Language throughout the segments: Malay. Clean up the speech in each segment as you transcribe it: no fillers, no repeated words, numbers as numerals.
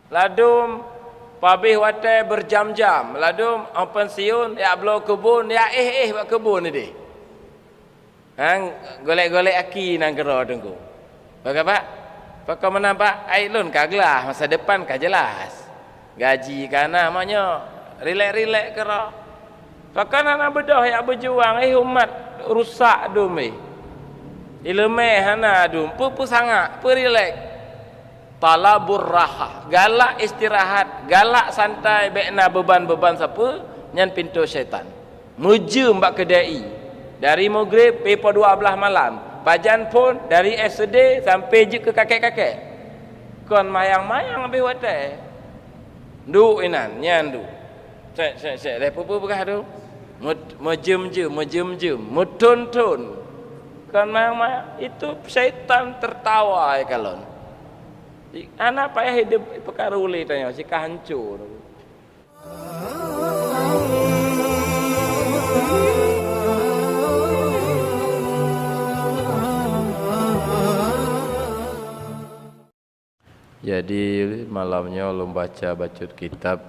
ladum pabih watai berjam-jam, ladum pensiun ya belau kebun ya buat kebun ni deh. Hang golek-golek aki nang gero tunggu. Bagaimana? Pakau menampak ailun kaglah masa depan kah jelas. Gaji kana maknya rilek-rilek kero. Pakau nak bedah ya berjuang umat rusak dum Ilmeh hana dum pu sangat, pu rilek. Talabur raha, galak istirahat, galak santai bekna beban-beban siapa? Nyan pintu syaitan. Muju mbak kedai. Dari maghrib sampai 12 malam. Pajan pun dari SD sampai je ke kakek-kakek. Kon mayang-mayang habis watai. Du inan, nyan du. Sek lepo begah tu. Mejem-jem, mutun-tun. Kon mayang-mayang itu syaitan tertawa kalon. Anak payah hidup perkara uli tanya sikah hancur. Jadi malamnya ulun baca bacot kitab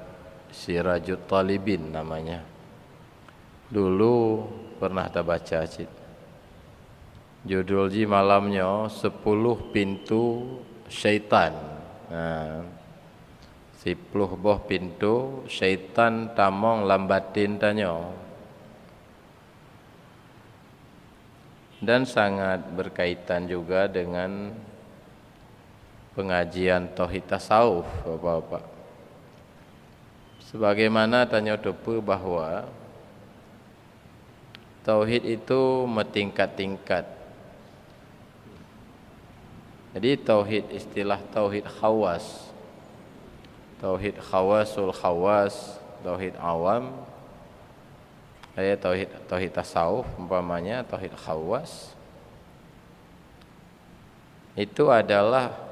Sirajut Talibin namanya. Dulu pernah tak baca cik. Judul ji malamnya 10 pintu syaitan. 10 buah pintu syaitan tamong lambatin tanya. Dan sangat berkaitan juga dengan pengajian tauhid tasawuf Bapak-bapak. Sebagaimana tanya depu bahwa tauhid itu bertingkat-tingkat. Jadi tauhid istilah tauhid khawas. Tauhid khawasul khawas, tauhid awam. Tauhid tasawuf umpamanya tauhid khawas. Itu adalah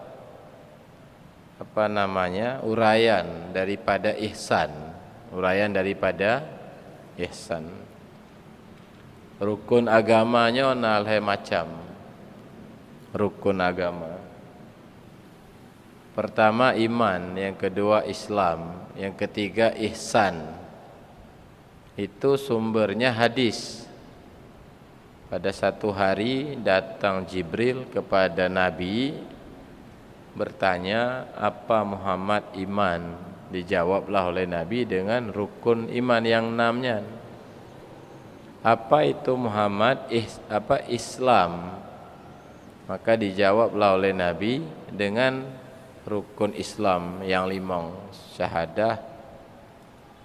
uraian daripada ihsan. Uraian daripada ihsan. Rukun agamanya nalhe macam. Rukun agama. Pertama iman, yang kedua Islam, yang ketiga ihsan. Itu sumbernya hadis. Pada satu hari datang Jibril kepada Nabi bertanya, apa Muhammad iman? Dijawablah oleh Nabi dengan rukun iman yang 6-nya. Apa itu Muhammad? Islam? Maka dijawablah oleh Nabi dengan rukun Islam yang 5, syahadah,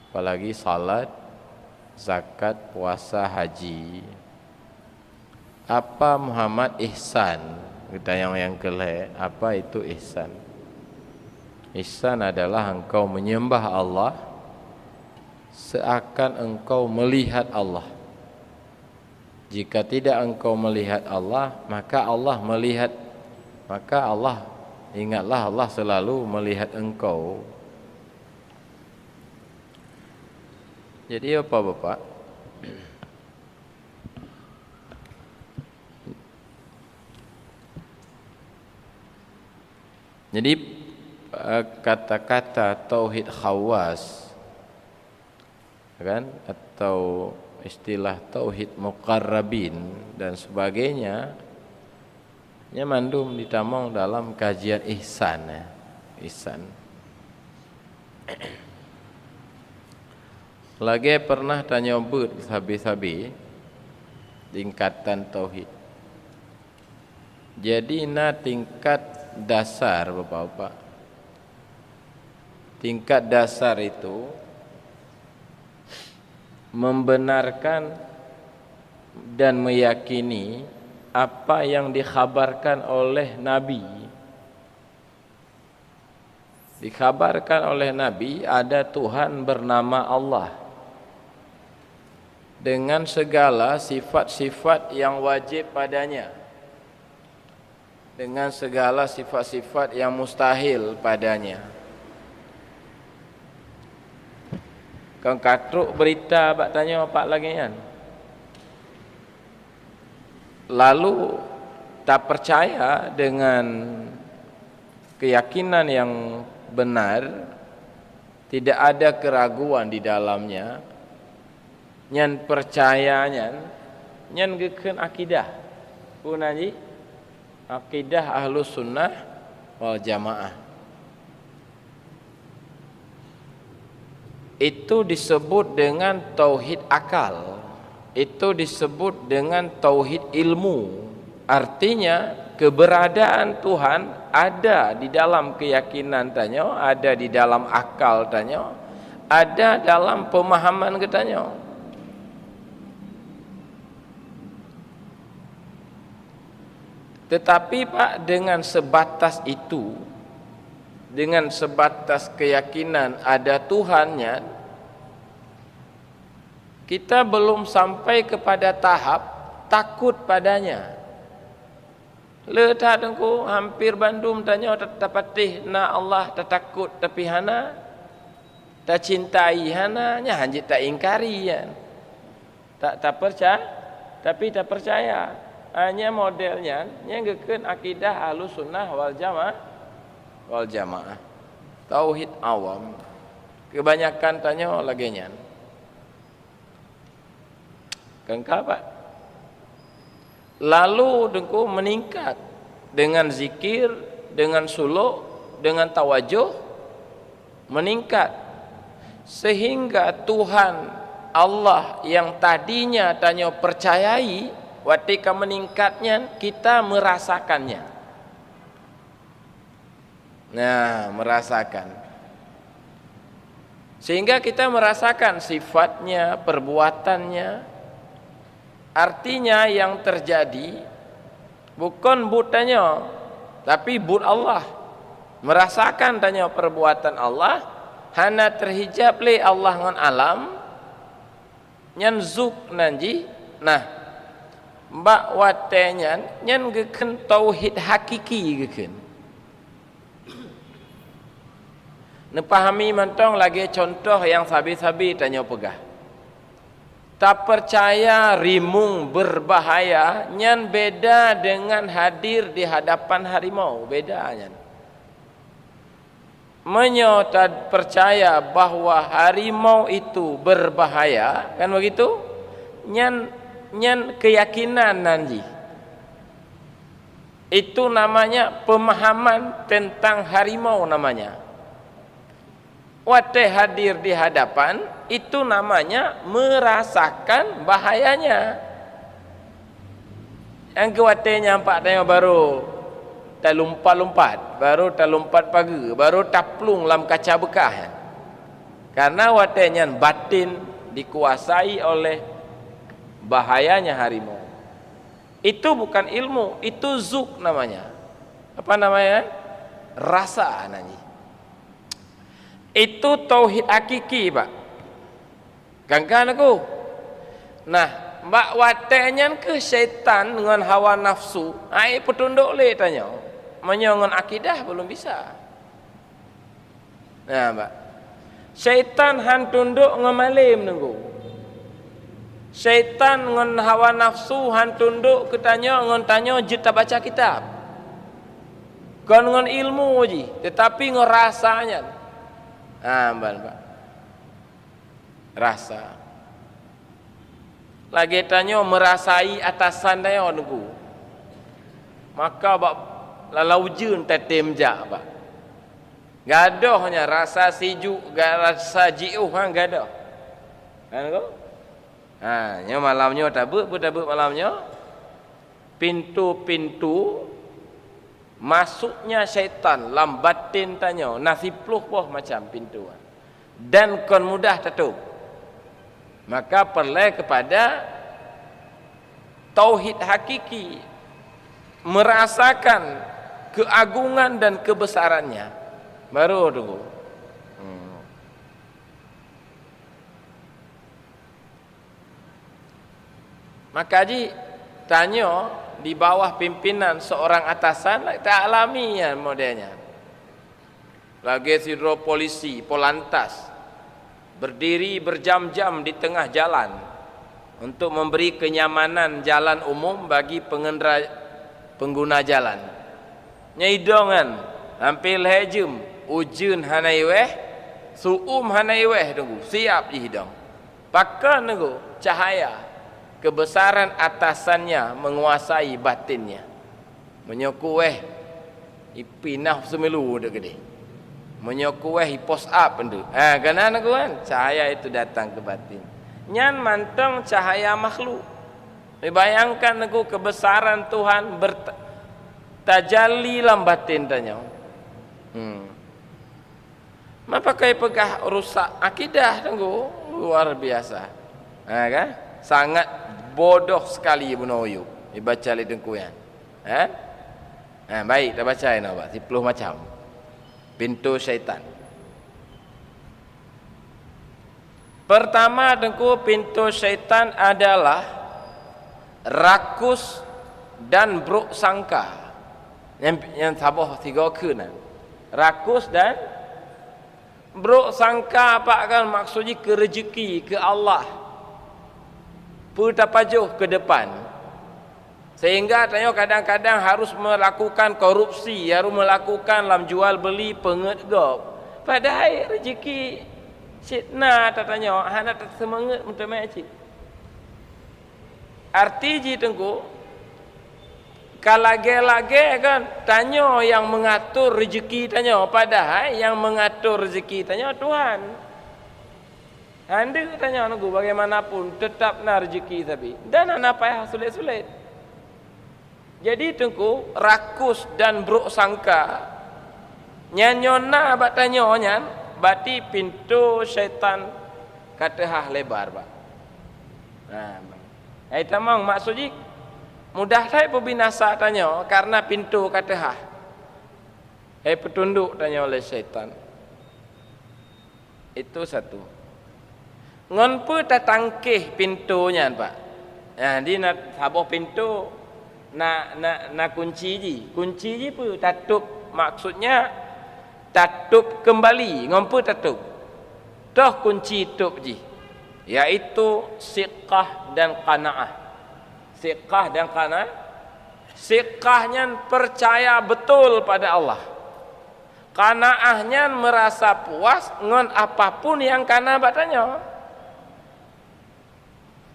apalagi salat, zakat, puasa, haji. Apa Muhammad ihsan? Kita yang kelih, apa itu ihsan? Ihsan adalah engkau menyembah Allah seakan engkau melihat Allah. Jika tidak engkau melihat Allah, maka Allah melihat. Maka Allah, ingatlah Allah selalu melihat engkau. Jadi apa Bapak? Jadi kata-kata tauhid khawas kan, atau istilah tauhid muqarrabin dan sebagainya, nya mandum ditamong dalam kajian ihsan. Ihsan. Lagi pernah tanya but sabi-sabi tingkatan tauhid. Jadi tingkat dasar Bapak-bapak. Tingkat dasar itu membenarkan dan meyakini apa yang dikhabarkan oleh Nabi. Dikhabarkan oleh Nabi ada Tuhan bernama Allah dengan segala sifat-sifat yang wajib padanya, dengan segala sifat-sifat yang mustahil padanya. Kau katruk berita bak tanya apa lagi kan? Lalu tak percaya dengan keyakinan yang benar, tidak ada keraguan di dalamnya, nyan percayanya, nyan geken akidah. Punaji akidah Ahlus Sunnah wal Jamaah. Itu disebut dengan tauhid akal. Itu disebut dengan tauhid ilmu. Artinya keberadaan Tuhan ada di dalam keyakinan tanya, ada di dalam akal tanya, ada dalam pemahaman katanya. Tetapi Pak, dengan sebatas itu, dengan sebatas keyakinan ada Tuhannya, kita belum sampai kepada tahap takut padanya. Letak dengku hampir bandum tanya tak patih na Allah tak takut tapi hana tak cintai hana nya hanjit tak ingkari ya. Tak percaya tapi tak percaya. Hanya modelnya nya ngeukeun akidah Ahlus Sunnah wal Jamaah. Tauhid awam. Kebanyakan tanya lagi nya. Kengkal Pak. Lalu dengku meningkat dengan zikir, dengan suluk, dengan tawajuh, meningkat sehingga Tuhan Allah yang tadinya tanya percayai, ketika meningkatnya kita merasakannya. Nah, merasakan. Sehingga kita merasakan sifatnya, perbuatannya. Artinya yang terjadi bukan butanya, tapi but Allah. Merasakan tanya perbuatan Allah, hana terhijab le Allah ngan alam, nyan zuk nanji. Nah, mbak watenya nyan geken tauhid hakiki geken. Nepahami mantong lagi contoh yang sabi-sabi tanya pegah. Tak percaya rimung berbahaya nyan beda dengan hadir di hadapan harimau, bedanya. Tak percaya bahwa harimau itu berbahaya, kan begitu? Nyan keyakinan nanti. Itu namanya pemahaman tentang harimau namanya. Wate hadir di hadapan itu namanya merasakan bahayanya. Yang wate nyampak tanya baru tak lompat-lompat, baru tak lompat pagi, baru taplung dalam kaca bekah. Karena wate nyan batin dikuasai oleh bahayanya harimau. Itu bukan ilmu, itu zuk namanya. Apa namanya? Rasa namanya. Itu tauhid hakiki Pak. Gangkan aku. Nah, mbak watenya ke syaitan dengan hawa nafsu. Ai petunduk le tanya. Menyongon akidah belum bisa. Nah, Mbak. Syaitan han tunduk ngemalim nunggu. Syaitan dengan hawa nafsu han tunduk ketanya ngon tanya jita baca kitab. Kon ngon ilmu ji, tetapi ngerasanya. Mbak. Rasa. Lagi tanya merasai atasan dia nunggu. Maka bak lalau jeun tetem jak Pak. Gadohnya rasa sejuk, rasa jiuh hang gadoh. Kan ko? Nya malamnya tabuk malamnya. Pintu-pintu masuknya syaitan lambatin tanya nasipluh boh macam pintu dan kon mudah tutup. Maka perlu kepada tauhid hakiki, merasakan keagungan dan kebesarannya baru tunggu. Maka ji tanya di bawah pimpinan seorang atasan tak alami ya modelnya. Lagi sidro polisi, polantas berdiri berjam-jam di tengah jalan untuk memberi kenyamanan jalan umum bagi pengguna jalan. Nyaidongan hampir hejum ujun hanai weh, suum hanai weh tunggu, siap je hidang. Pakan tunggu cahaya kebesaran atasannya menguasai batinnya. Menyoku weh ipinah semelu dak gede. Menyoku weh post up pendu. Kana tunggu kan cahaya itu datang ke batin. Nyan manteng cahaya makhluk. Bayangkan tunggu kebesaran Tuhan bertajalli dalam batin tanya. Mapa kai pegah rusak akidah tunggu luar biasa. Kan? Sangat bodoh sekali Ibnu Ayyub. Dibaca li dengkuyan. Baik dah baca ini apa? 10 macam. Pintu syaitan. Pertama dengku pintu syaitan adalah rakus dan buruk sangka. Yang sabah 3 kenan. Rakus dan buruk sangka apa kan maksudnya ke rezeki ke Allah. Putapajuh ke depan. Sehingga tanya kadang-kadang harus melakukan korupsi, harus melakukan lam jual beli pengedgop. Padahal rezeki sitna tatanya hana tak semangat untuk macam. Arti ji tengku kalage-lage kan tanya yang mengatur rezeki tanya, padahal yang mengatur rezeki tanya Tuhan. Anda tanya nunggu bagaimanapun tetap na rezeki tapi dan apa yang sulit-sulit. Jadi tengku rakus dan buruk sangka nyanyona bat tanya nyan berarti pintu syaitan katehah lebar pak. Itu memang maksudnya mudah saya pembinasa tanya karena pintu katehah. Petunduk tanya oleh syaitan. Itu satu. Ngon pu tatangkih pintunya pak. Di nak sabuh pintu na kunci ji pu tatup maksudnya tatup kembali. Ngon pu tatup. Toh kunci tutup ji. Yaitu siqah dan qanaah. Siqah dan qanaah. Siqahnya percaya betul pada Allah. Qanaahnya merasa puas ngon apapun yang kana batanya.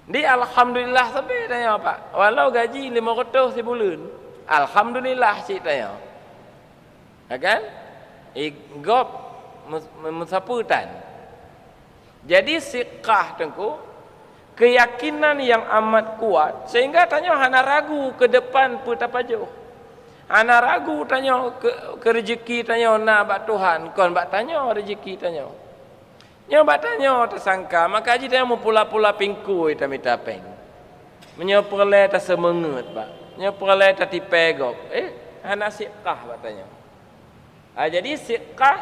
Di alhamdulillah sampai tanya pak. Walau gaji 500 sebulan, alhamdulillah cik tanya. Kan? Igop musaputan. Jadi siqah tengku keyakinan yang amat kuat sehingga tanya hana ragu ke depan putapajuh. Hana ragu tanya ke rezeki tanya na bak Tuhan, kon bak tanya rezeki tanya. Nyoba tanya tersangka, maka haji dia mau pula-pula pingku itu minta peng. Menyopole tak semangat pak. Menyopole tak tipegop. Hana siqah pak tanya. Jadi siqah,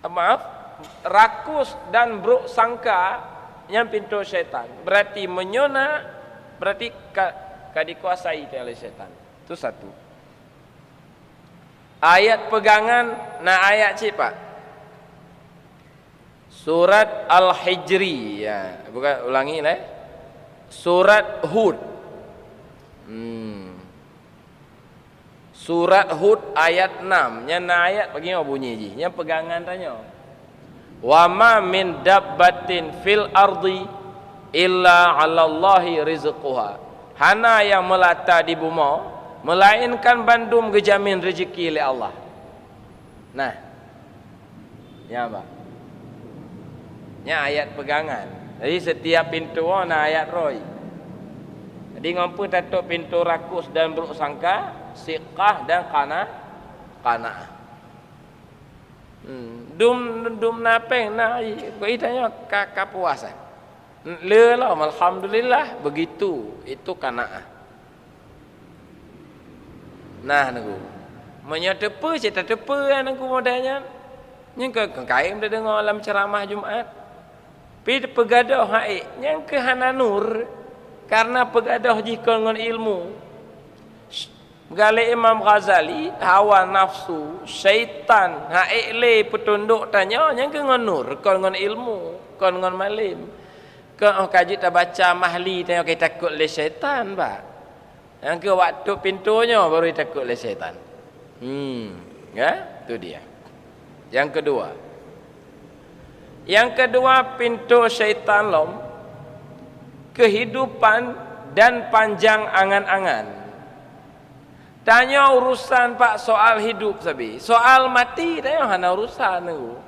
maaf, rakus dan buruk sangka yang pintu syaitan. Berarti menyona, berarti dikuasai oleh syaitan. Itu satu. Ayat pegangan, ayat cik pak. Surat Al-Hijri ya, bukan ulangi lah. Surat Hud. Surat Hud ayat 6. Yang ayat bagaimana bunyi ji? Yang pegangan tanya. Wa ma min dabbatin fil ardi illa 'ala Allahi rizquha. Hana yang melata di bumi melainkan bandum gejamin rezeki oleh Allah. Nah. Ya apa? Nya ayat pegangan. Jadi setiap pintu ayat roy. Jadi ngompu tatuk pintu rakus dan buruk sangka, siqah dan qanaah. Dum napeng ko itanya kapuasan. Lelah alhamdulillah begitu itu qanaah. Nah nunggu. Menyetepe cerita tepe nunggu modalnya. Yang kaim dah dengar dalam ceramah Jumaat. Pi pegadah haik yang ke hananur karena pegadah jika dengan ilmu. Gale Imam Ghazali hawa nafsu syaitan haik le petunduk tanya yang ke dengan nur kon dengan ilmu kon dengan malim. Ke kaji tak baca mahli tanya kita takut le syaitan pak. Yang ke waktu pintunya baru takut le syaitan. Ya. Itu dia. Yang kedua. Yang kedua, pintu syaitan lom, kehidupan dan panjang angan-angan. Tanya urusan Pak soal hidup sabi. Soal mati tanya hana urusan tu.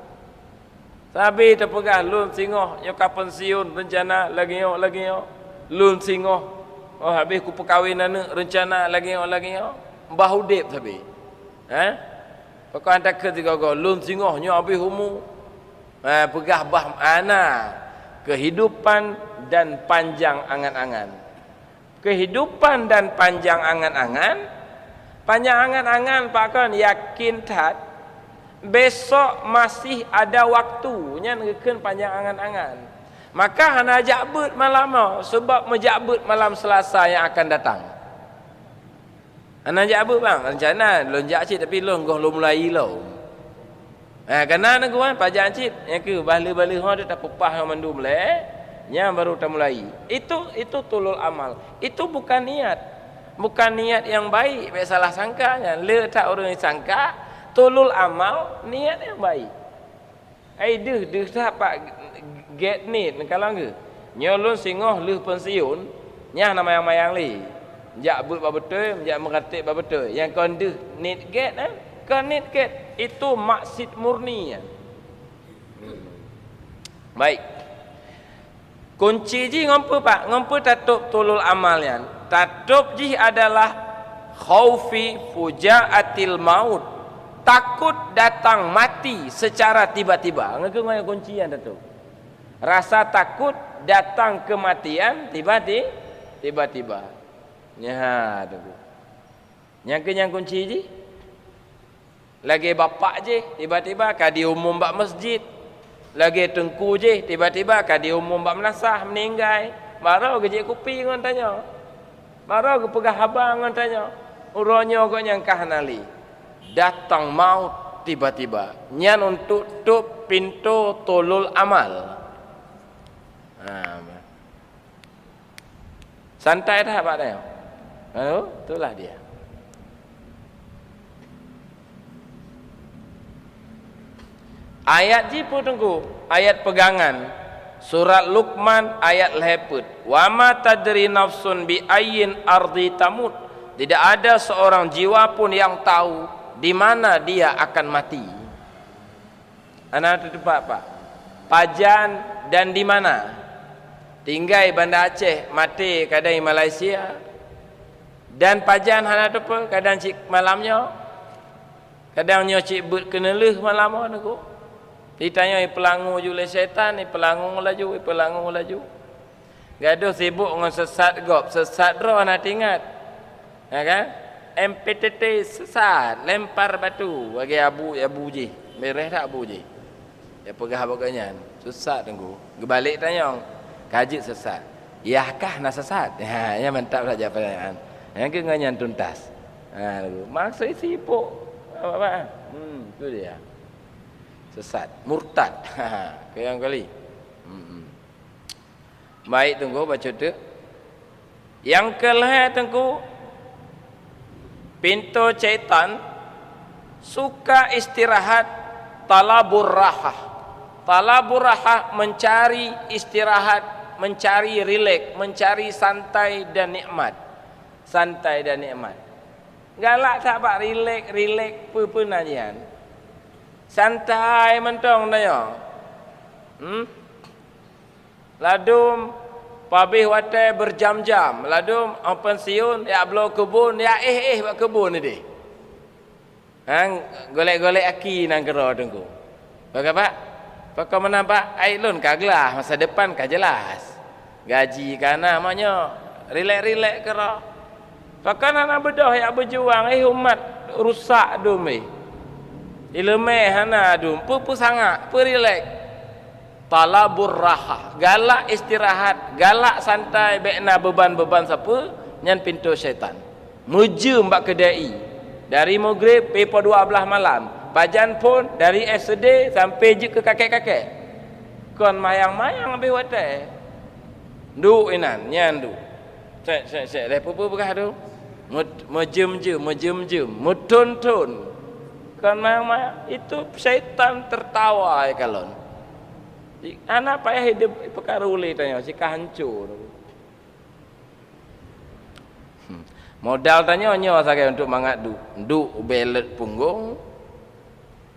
Sabi terpegah lun singoh nyoka pensiun rencana lagi yo. Lun singoh. Oh habis ku perkahwinan rencana lagi yo. Mbah udip sabi. Pokok antak ke tiga go lun singoh nyo habis umur. Pegah bah ana kehidupan dan panjang angan-angan. Kehidupan dan panjang angan-angan. Panjang angan-angan Pak kan yakin tat besok masih ada waktunya ngeken panjang angan-angan. Maka hana jabut malam sebab menjabut malam Selasa yang akan datang. Hana jabut bang rencana lonjak cik tapi longoh lo mulai lo. Kena nak kuan pajak cik yang ke balik-balik ha dia tak pepah yang mandu mulai nya baru tak mulai. Itu tulul amal. Itu bukan niat. Bukan niat yang baik, baik salah sangkanya. Letak orang yang sangka, tulul amal, niat yang baik. Deh tak pak get need kalau ke. Nyolon singoh leh pensiun, nyah nama yang mayang li. Jak but betul, jak mengatik betul. Yang kon deh need get kon need get itu maksud murni. Baik. Kunci ji ngompo pak, ngompo tatup tulul amalnya. Tatup ji adalah khaufi fujaatil maut. Takut datang mati secara tiba-tiba. Ngeke kuncian tatup. Rasa takut datang kematian tiba-tiba. Ya tu. Yang kunci ji. Lagi bapak je tiba-tiba kadi umum bak masjid. Lagi tengku je tiba-tiba kadi umum bak menasah meninggal. Baru gejek kupi ngon tanya. Baru ke pegah abang ngon tanya. Uronyo kok nyangkah nali. Datang maut tiba-tiba. Nyan untuk tutup pintu tulul amal. Santai dah Pak Dayo. Itulah dia. Ayat ji pun tunggu. Ayat pegangan. Surat Luqman ayat leput. Wa ma tadri nafsun bi ayyin ardi tamut. Tidak ada seorang jiwa pun yang tahu di mana dia akan mati. Anak tempat Pak. Pajan dan di mana? Tinggal Banda Aceh, mati kadang Malaysia. Dan pajan hana tempat kadang cik malamnya. Kadang nyo cik but kena leh malam aku. Ditanya pelangu jule syaitan, pelangu laju. Gaduh sibuk dengan sesat gop, sesat roh nak ingat. Ya kan? MPTT sesat, lempar batu bagi abu je. Mereh tak abu je. Ya pegah baganya. Sesat tunggu. Gebalik tanya, kaji sesat. Yahkah nak sesat? Ya mantap saja pertanyaan. Yang ke nganyan tuntas. Maksud sibuk. Apa? Itu dia. Sesat, murtad. Yang kali. Baik tunggu baca tu. Yang kelih tunggu pintu syaitan suka istirahat talabur rahah. Talabur rahah mencari istirahat, mencari rileks, mencari santai dan nikmat. Santai dan nikmat. Galak tak pak rileks pepenajian. Santai mentong tanya. Ladum pabih watai berjam-jam. Ladum pensiun ya belo kebun ya buat kebun ni deh. Golek-golek aki nang gero tunggu. Bagaimana Pak? Pakau menampak ailun kaglah masa depan kah jelas. Gaji kana maknya rilek-rilek kero. Pakau nak bedah ya berjuang umat rusak dumi. Ilmeh hana adum pu sangat perilek talabur rahah galak istirahat galak santai bekna beban-beban siapa nyan pintu syaitan mujem bak kedai dari maghrib sampai 12 malam pajan pun dari SD sampai je ke kakek-kakek kon mayang-mayang habis watai du inan nyan du sek lepo pegah tu mujem mutun-tun Kan itu syaitan tertawa ya kalon. Anak payah hidup perkara uli tanya si hancur. Modal tanya nyo saja untuk mangadu. Duk belet punggung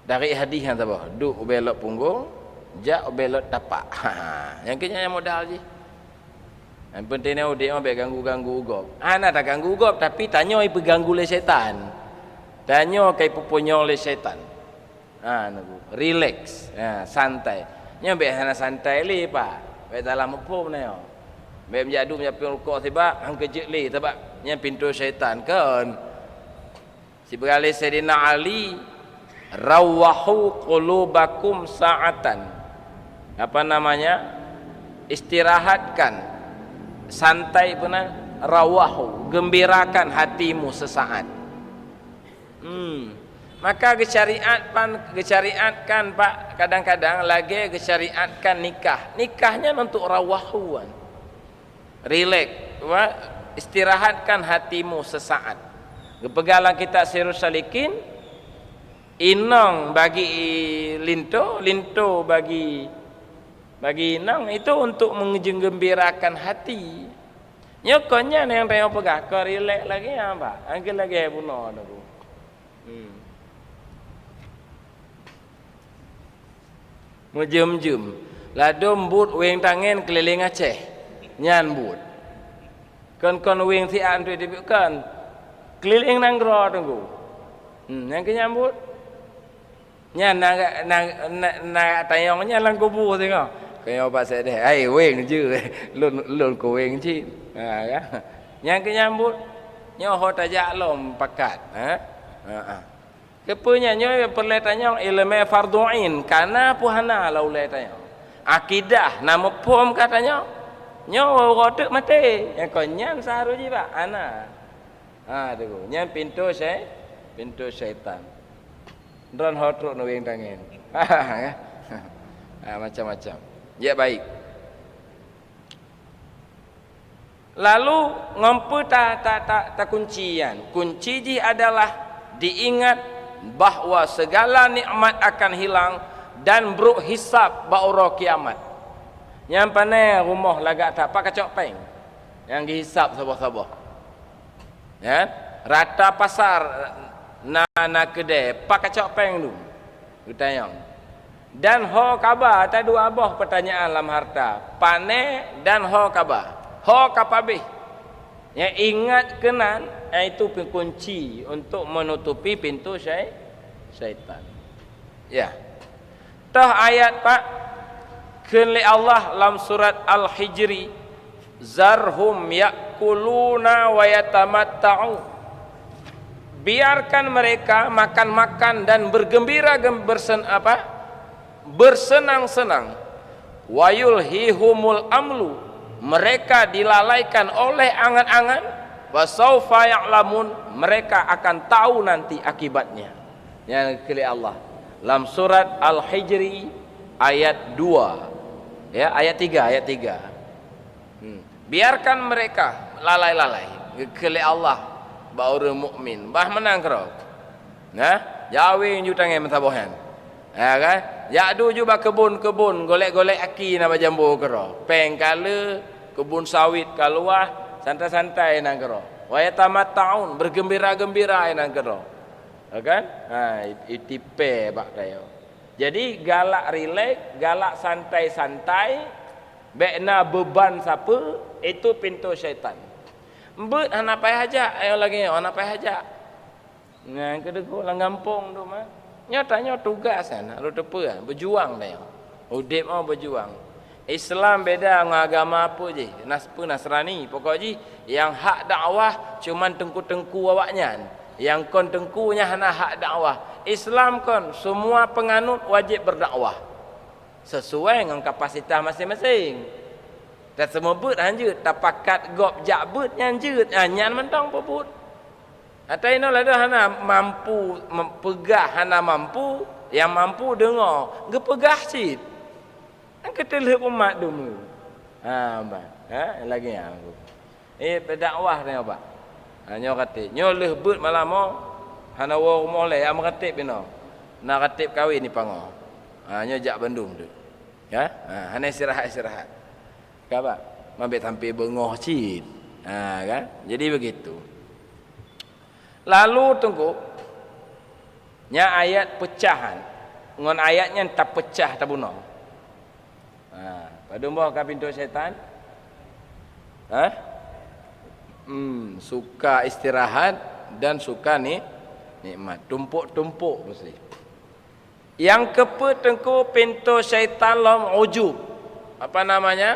dari hadiah apa? Duk belot punggung, jak belot tapak. Yang kena yang modal je. Yang pentingnya dia mau ganggu-ganggu ugop. Anak tak ganggu ugop tapi tanya ibu ganggu oleh syaitan. Tanya kai pupunyo oleh syaitan. Relax, santai. Nya be hana santai li pak. Be dalam pun ne yo. Be menjadu menyapi rukuk sebab hang kejek li sebab nya pintu syaitan kan. Si beralih Sayyidina Ali rawahu qulubakum sa'atan. Apa namanya? Istirahatkan, santai benar, rawahu, gembirakan hatimu sesaat. Maka gesyariatkan Pak, kadang-kadang lagi gesyariatkan nikah. Nikahnya untuk rawahuan. Relax, istirahatkan hatimu sesaat. Gepegalan kita Sirus Salikin, inang bagi linto, linto bagi inang itu untuk menggembirakan hati. Nyokonya yang tengok pegah, kau relax lagi apa? Angkat lagi bunuh aku. Mujum-jum, ladom but weng tangan keliling Aceh, nyan but. Kon weng si antu dibukan, keliling nanggro tunggu. Yang kenyambut. Nya nak tayongnya lang kubu tengok. Kaya apa saya deh. Ai weng je. Lun ko weng ji. Kan. Yang kenyambut nyo ho tajak lom pakat, Kepunya nyo perletanya ilmu fardhu ain karena puhana laulai tanya. Akidah nama pom katanya. Nyo rotek mati. Yang konyan saru ji Pak. Ana. Tu. Nyan pintu syaitan. Dron hotruk no wing tangan. Macam-macam. Ya baik. Lalu ngompu ta kuncian. Kunci ji adalah diingat bahwa segala nikmat akan hilang dan bruk hisab bauro kiamat. Yang panai rumah lagak tak pak kacok peng. Yang dihisab sabah-sabah. Ya, rata pasar na kedai pak kacok peng tu ditanya. Dan ho kabar tak dua abah pertanyaan dalam harta pane dan ho kabar ho kapabeh yang ingat kenan itu kunci untuk menutupi pintu syaitan. Ya, tah ayat Pak kali Allah dalam surat Al-Hijri zarhum yakuluna wa yatamatta'u. Biarkan mereka makan-makan dan bergembira bersenang-senang. Wayulhihumul amlu, mereka dilalaikan oleh angan-angan. Wasaufa ya'lamun, mereka akan tahu nanti akibatnya. Yang kali Allah dalam surat Al-Hijri ayat 2. Ya, ayat 3. Biarkan mereka lalai-lalai kali Allah bauru mukmin bah menang kero. Nah, jawing ju tangan mentabohan. Ya kan? Ya du ju ba kebun-kebun golek-golek aki na jambu kero. Peng kala kebun sawit kaluah santai-santai nang kero. Wa yatamatta'un bergembira-gembira nang kero. Ya kan? Itipe bak tayo. Jadi galak relax, galak santai-santai, bekna beban siapa itu pintu syaitan. Mbet anak payah hajak, ayo lagi anak payah hajak. Ngan kedego lang gampong tu mah. Nyatanya tugas kan, lu tepe berjuang dah. Udip mau berjuang. Islam beda dengan agama apa je. Nasrani pokok je yang hak dakwah cuman tengku-tengku awaknya. Yang kon tengkunya hana hak dakwah. Islam kon semua penganut wajib berdakwah. Sesuai dengan kapasitas masing-masing. Dan semua but hanjut tapakat gop jak but nyanjut nyan mentang puput. Atau ini lah hana mampu pegah hana mampu yang mampu dengar gepegah sit. Ang ketelih umat dulu. Lagi aku. Berdakwah ni apa? Nyo kata nyo leh but malam hana wa molek am ratib bino. Na ratib kahwin ni pango. Nya jak Bandung tu. Ya? Hana istirahat. Apa? Mabit hampir bengoh cid. Kan? Jadi begitu. Lalu tunggu. Nya ayat pecahan. Ngon ayatnya tak pecah tak bunuh. Pada umur ke pintu syaitan? Suka istirahat dan suka nikmat. Tumpuk-tumpuk mesti. Yang tengku pintu syaitan lam ujub. Apa namanya?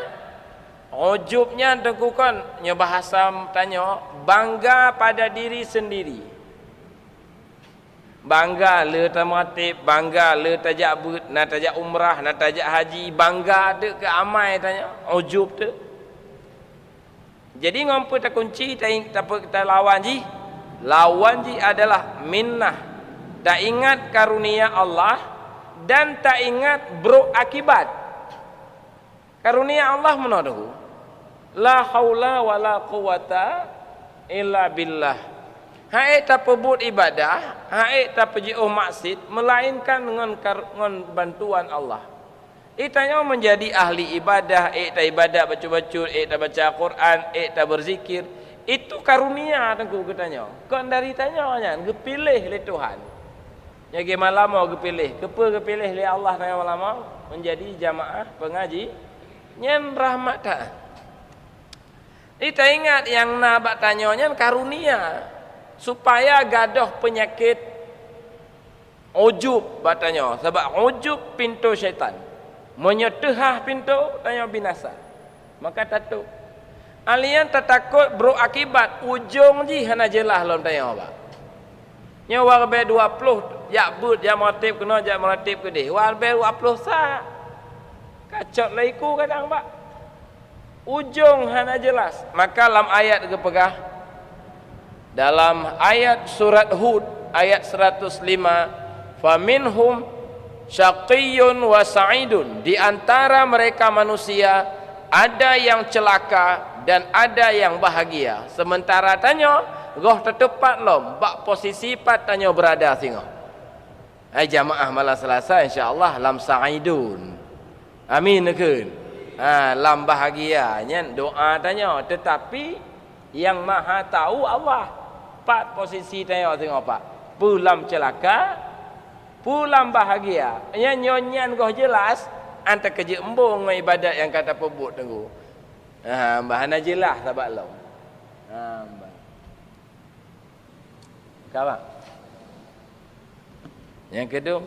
Ujubnya tengku kan nya bahasa tanya bangga pada diri sendiri. Bangga le tamatib, bangga le tajak but, nak tajak umrah, nak tajak haji, bangga ada ke amai tanya, ujub tu. Jadi ngompo tak kunci tak kita lawan ji. Lawan ji adalah minnah. Tak ingat karunia Allah dan tak ingat berakibat. Karunia Allah mana tu? La haula wala quwata illa billah. Hai tak pebut ibadah, hai tak perjiuh maksud, melainkan dengan bantuan Allah. Itanya menjadi ahli ibadah, tak ibadah baca-baca, tak baca Quran, tak berzikir. Itu karunia tengku katanya. Kon dari tanya nya, gepilih oleh Tuhan. Ya gimana mau gepilih? Kepilih oleh Allah tanya lama menjadi jamaah pengaji nyen rahmat tak. Kita ingat yang nak tanyanya karunia. Supaya gadoh penyakit ujub batanya sebab ujub pintu syaitan menyetehah pintu tanya binasa maka tatu alian tak takut berakibat ujung ji hana jelas lom tanya apa nya warbe 20 jak but jak motif kena jak motif ke deh warbe 20 sa kacot laiku kadang pak ujung hana jelas maka dalam ayat ke pegah dalam ayat surat Hud ayat 105 faminhum syaqiyyun wa sa'idun di antara mereka manusia ada yang celaka dan ada yang bahagia sementara tanya goh tertepat lom bak posisi pat tanya berada singo jamaah malam Selasa insyaallah lam sa'idun amin keun lam bahagianya doa tanya tetapi yang maha tahu Allah empat posisi tengok apa pulam celaka pulam bahagia nyanyian kau jelas antara kerja embung ibadat yang kata pebut tengku bahana jelas sabak lo kawan yang kedua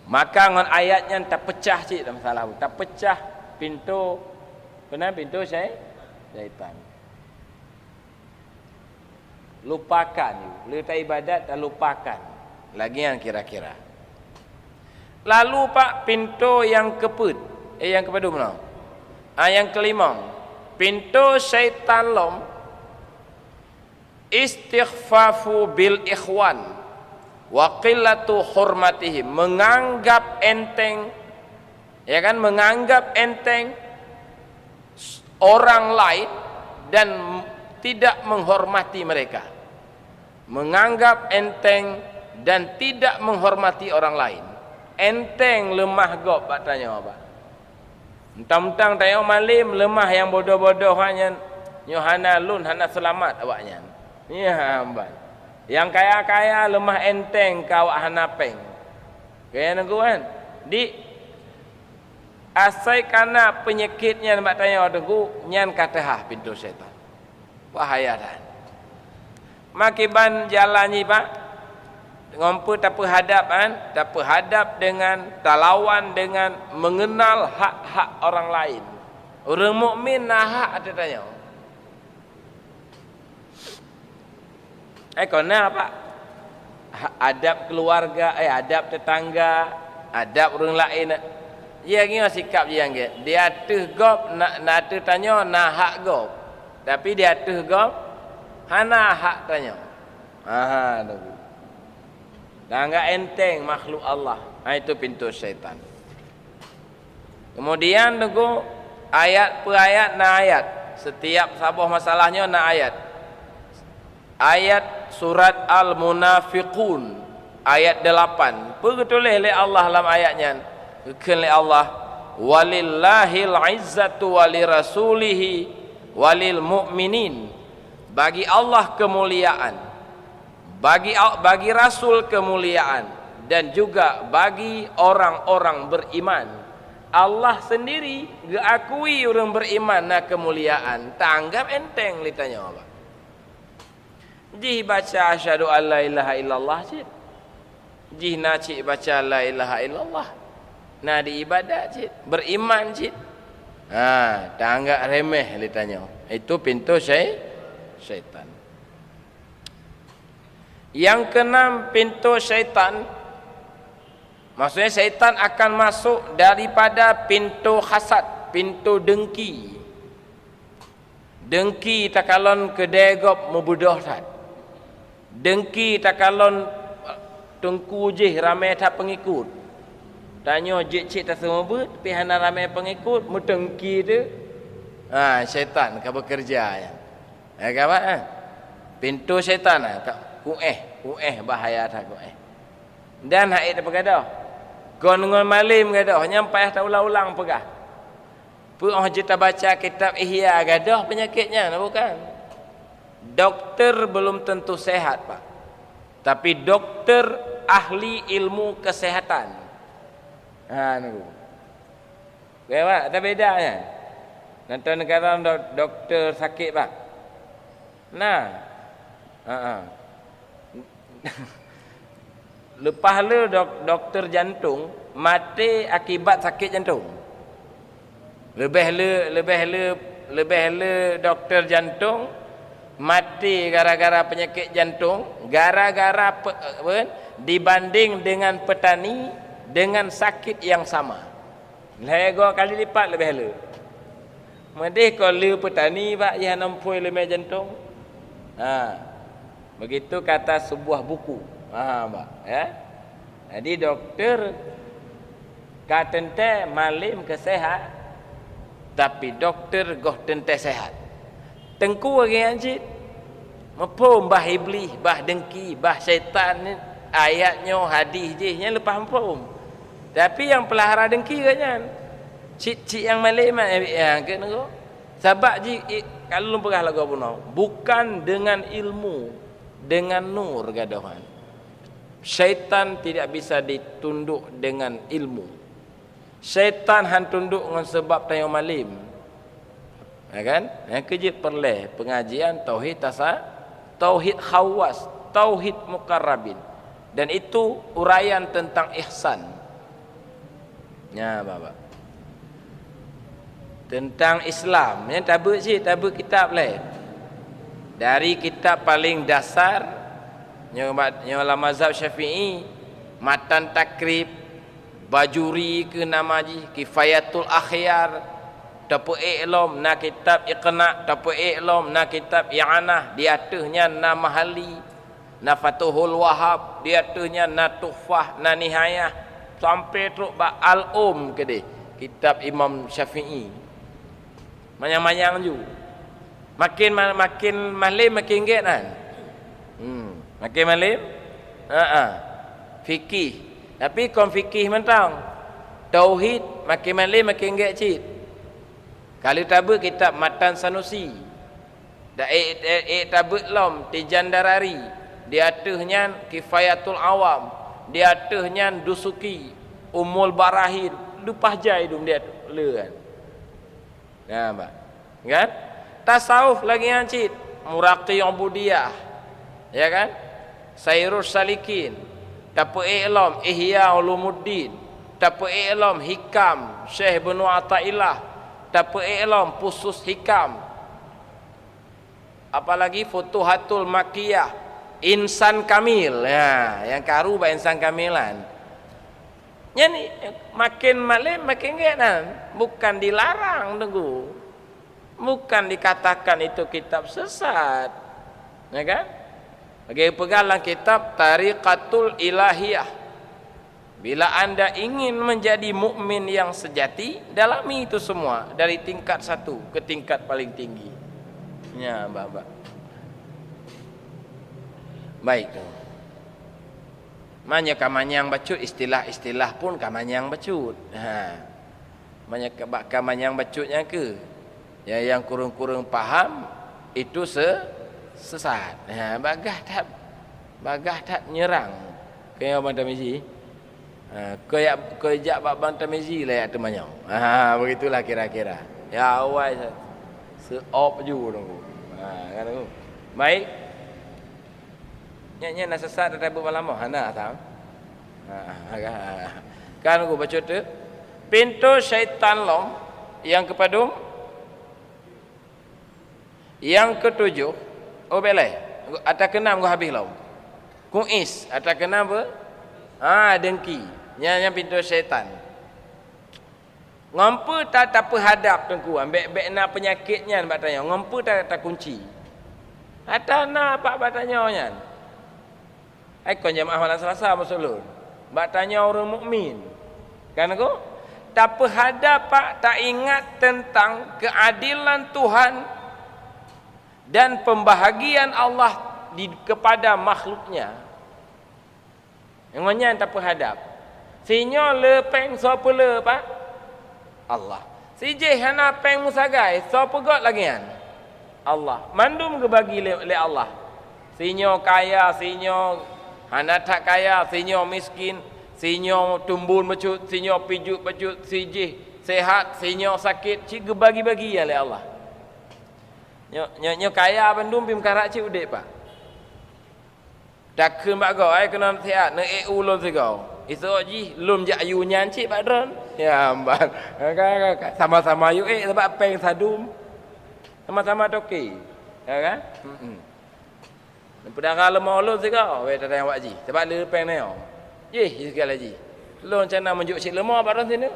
maka ngon ayatnya tak pecah cik tak masalah tak pecah pintu benar pintu syaitan lupakan letak ibadat dan lupakan lagi yang kira-kira lalu pak pintu yang yang kepada mana yang kelima pintu syaitan lom istighfafu bil ikhwan wa qillatu hurmatihim menganggap enteng ya kan menganggap enteng orang lain dan tidak menghormati mereka menganggap enteng dan tidak menghormati orang lain enteng lemah gop pak tanya apa mentang-mentang tanya malim lemah yang bodoh-bodoh hanya nyohana lun hana selamat awaknya ya hamba yang kaya-kaya lemah enteng kau hana peng kaya nunggu kan di asai kana penyakitnya nak tanya tunggu nyan katahah pintu syaitan bahaya dah makiban jalani pak ngompu tak hadap dengan talawan dengan mengenal hak-hak orang lain orang mukmin nah hak ada tanya kena apa adab keluarga adab tetangga adab orang lain dia ngah sikap dia dia tuh gop nak tanya nah hak gop tapi dia tuh gop hana hak tanya tu dah enggak enteng makhluk Allah itu pintu syaitan kemudian tunggu ayat per ayat na ayat setiap sabah masalahnya na ayat ayat surat Al-Munafiqun ayat 8. Bertulis oleh Allah dalam ayatnya. Oleh Allah, walillahil izzatu walirasulihi walil mu'minin. Bagi Allah kemuliaan, bagi Rasul kemuliaan, dan juga bagi orang-orang beriman. Allah sendiri akui orang beriman na kemuliaan. Tak anggap enteng ditanya apa. Jih baca asyhadu an la ilaha illallah cik. Jih na cik baca la ilaha illallah. Nah di ibadat cik, beriman cik. Tak anggap remeh ditanya. Itu pintu syaitan. Yang keenam, pintu syaitan. Maksudnya syaitan akan masuk daripada pintu hasad, pintu dengki. Dengki takalon kedegop mebudoh tad. Dengki takalon tengku jih ramai tak pengikut. Tanya cik tak semua ber, tapi hana ramai pengikut, mendengki tu. Syaitan kan bekerja ya. Kawan pintu syaitan tak kueh bahaya tak kueh. Dan hak itu pegadah. Gon-gon malim gadah, nyampai tak ulang-ulang pegah. Puh kita baca kitab Ihya gadah penyakitnya, bukan? Doktor belum tentu sehat, Pak. Tapi doktor ahli ilmu kesehatan. Niku. Okey, Pak, ada bedanya. Nanti negara doktor sakit, Pak. Nah. Lepas le doktor jantung mati akibat sakit jantung. Lebih le doktor jantung mati gara-gara penyakit jantung, gara-gara dibanding dengan petani dengan sakit yang sama. Lego kali lipat lebih le. Medih kalau petani pak yang nampoi lemah jantung. Begitu kata sebuah buku. Pak, ya. Jadi doktor katente malim kesehat, tapi doktor goh tente sehat. Tengku lagi anjit. Mempom bah iblis, bah dengki, bah syaitan ni ayatnya hadis je nya lepas mempom. Tapi yang pelihara dengki kan. Cik-cik yang malim yang ke nego. Sebab ji kalau lumpah lagu punau, bukan dengan ilmu, dengan nur gadohan. Syaitan tidak bisa ditunduk dengan ilmu. Syaitan han tunduk dengan sebab tayo malim. Ya kan? Yang kejip perleh pengajian tauhid tauhid khawas, tauhid muqarrabin. Dan itu uraian tentang ihsan. Ya, Bapak. Tentang Islam, ya tabu kitab leh. Dari kitab paling dasar nyola mazhab Syafi'i, matan takrib, bajuri ke namaji, kifayatul akhyar, tapu i'lam na kitab iqna, tapu i'lam na kitab i'anah, di atasnya na mahali, na fatuhul wahab, di atasnya na tuhfah, na nihayah, sampai teruk ba al-um ke deh, kitab Imam Syafi'i. Manyang-manyang ju. Makin malim makin get kan. Makin malim? Fikih. Tapi kon fikih mentang. Tauhid makin malim makin get cit. Kalau tabu kitab Matan Sanusi. Tabut lam Tijan Darari. Di atasnya Kifayatul Awam. Di atasnya Dusuki, Ummul Barahin. Lupah jai dum dia le kan. Nah, Pak. Kan? Tasawuf lagi yang cit. Muraqi Ubudiyah. Ya kan? Sairus Salikin, tapu i'lam Ihya Ulumuddin, tapu i'lam Hikam Syekh Ibnu Athaillah, tapu i'lam Fusus Hikam. Apalagi Futuhatul Makkiyah, Insan Kamil. Ya, yang karu ba Insan Kamilan. Yani makin malim makin genan, bukan dilarang tunggu. Bukan dikatakan itu kitab sesat. Ya kan? Bagi pegalang kitab Tariqatul Ilahiyah. Bila anda ingin menjadi mukmin yang sejati, dalami itu semua dari tingkat satu ke tingkat paling tinggi. Ya, Bapak. Baik tu. Manya kamanyang bacut istilah-istilah pun kamanyang bacut. Manya kamanyang bacutnya ke? Yang kurang-kurang faham itu sesat. Bagah tak nyerang. Kaya Abang Tamizi. Kaya Abang Tamizi lah yak temanyang. Begitulah kira-kira. Ya awal seop ju tunggu. Kan tu. Baik. Nya nak sesat dah buat lama. Hana tahu. Kan aku baca tu. Pintu syaitan lom yang kepadum yang ketujuh. Oh belai. Atas keenam gua habis lom. Kuis atas keenam apa? Dengki. Nya pintu syaitan. Ngompu tak hadap tengku. Ambek nak penyakitnya nak tanya. Ngompu tak kunci. Ada nak pak tanya nya. Kon jemaah malam Selasa masulun. Bak tanya orang mukmin. Kan aku? Tak hadap pak tak ingat tentang keadilan Tuhan dan pembahagian Allah kepada makhluknya. Yang tak hadap. Sinyo lepeng siapa le pak? Allah. Si hana peng musagai, siapa got lagi kan? Allah. Mandum ke bagi le Allah. Sinyo kaya, sinyo hana tak kaya, sinyo miskin, sinyo tumbun becut, sinyo pijuk becut, sehat, sinyo sakit, cik bagi-bagi ya le Allah. Nyo kaya bandum pim karak cik udek pak. Tak mak kau ai kena sihat ne ulun segau. Esok ji lum jak yu nyan cik pak dron. Ya ambang. Sama-sama yu sebab peng sadum. Sama-sama toke. Ya kan? Pedara lemah ulun segau we tak wak ji. Sebab le peng ne. Sekali ji. Lun cana menjuk cik lemah pak dron sini.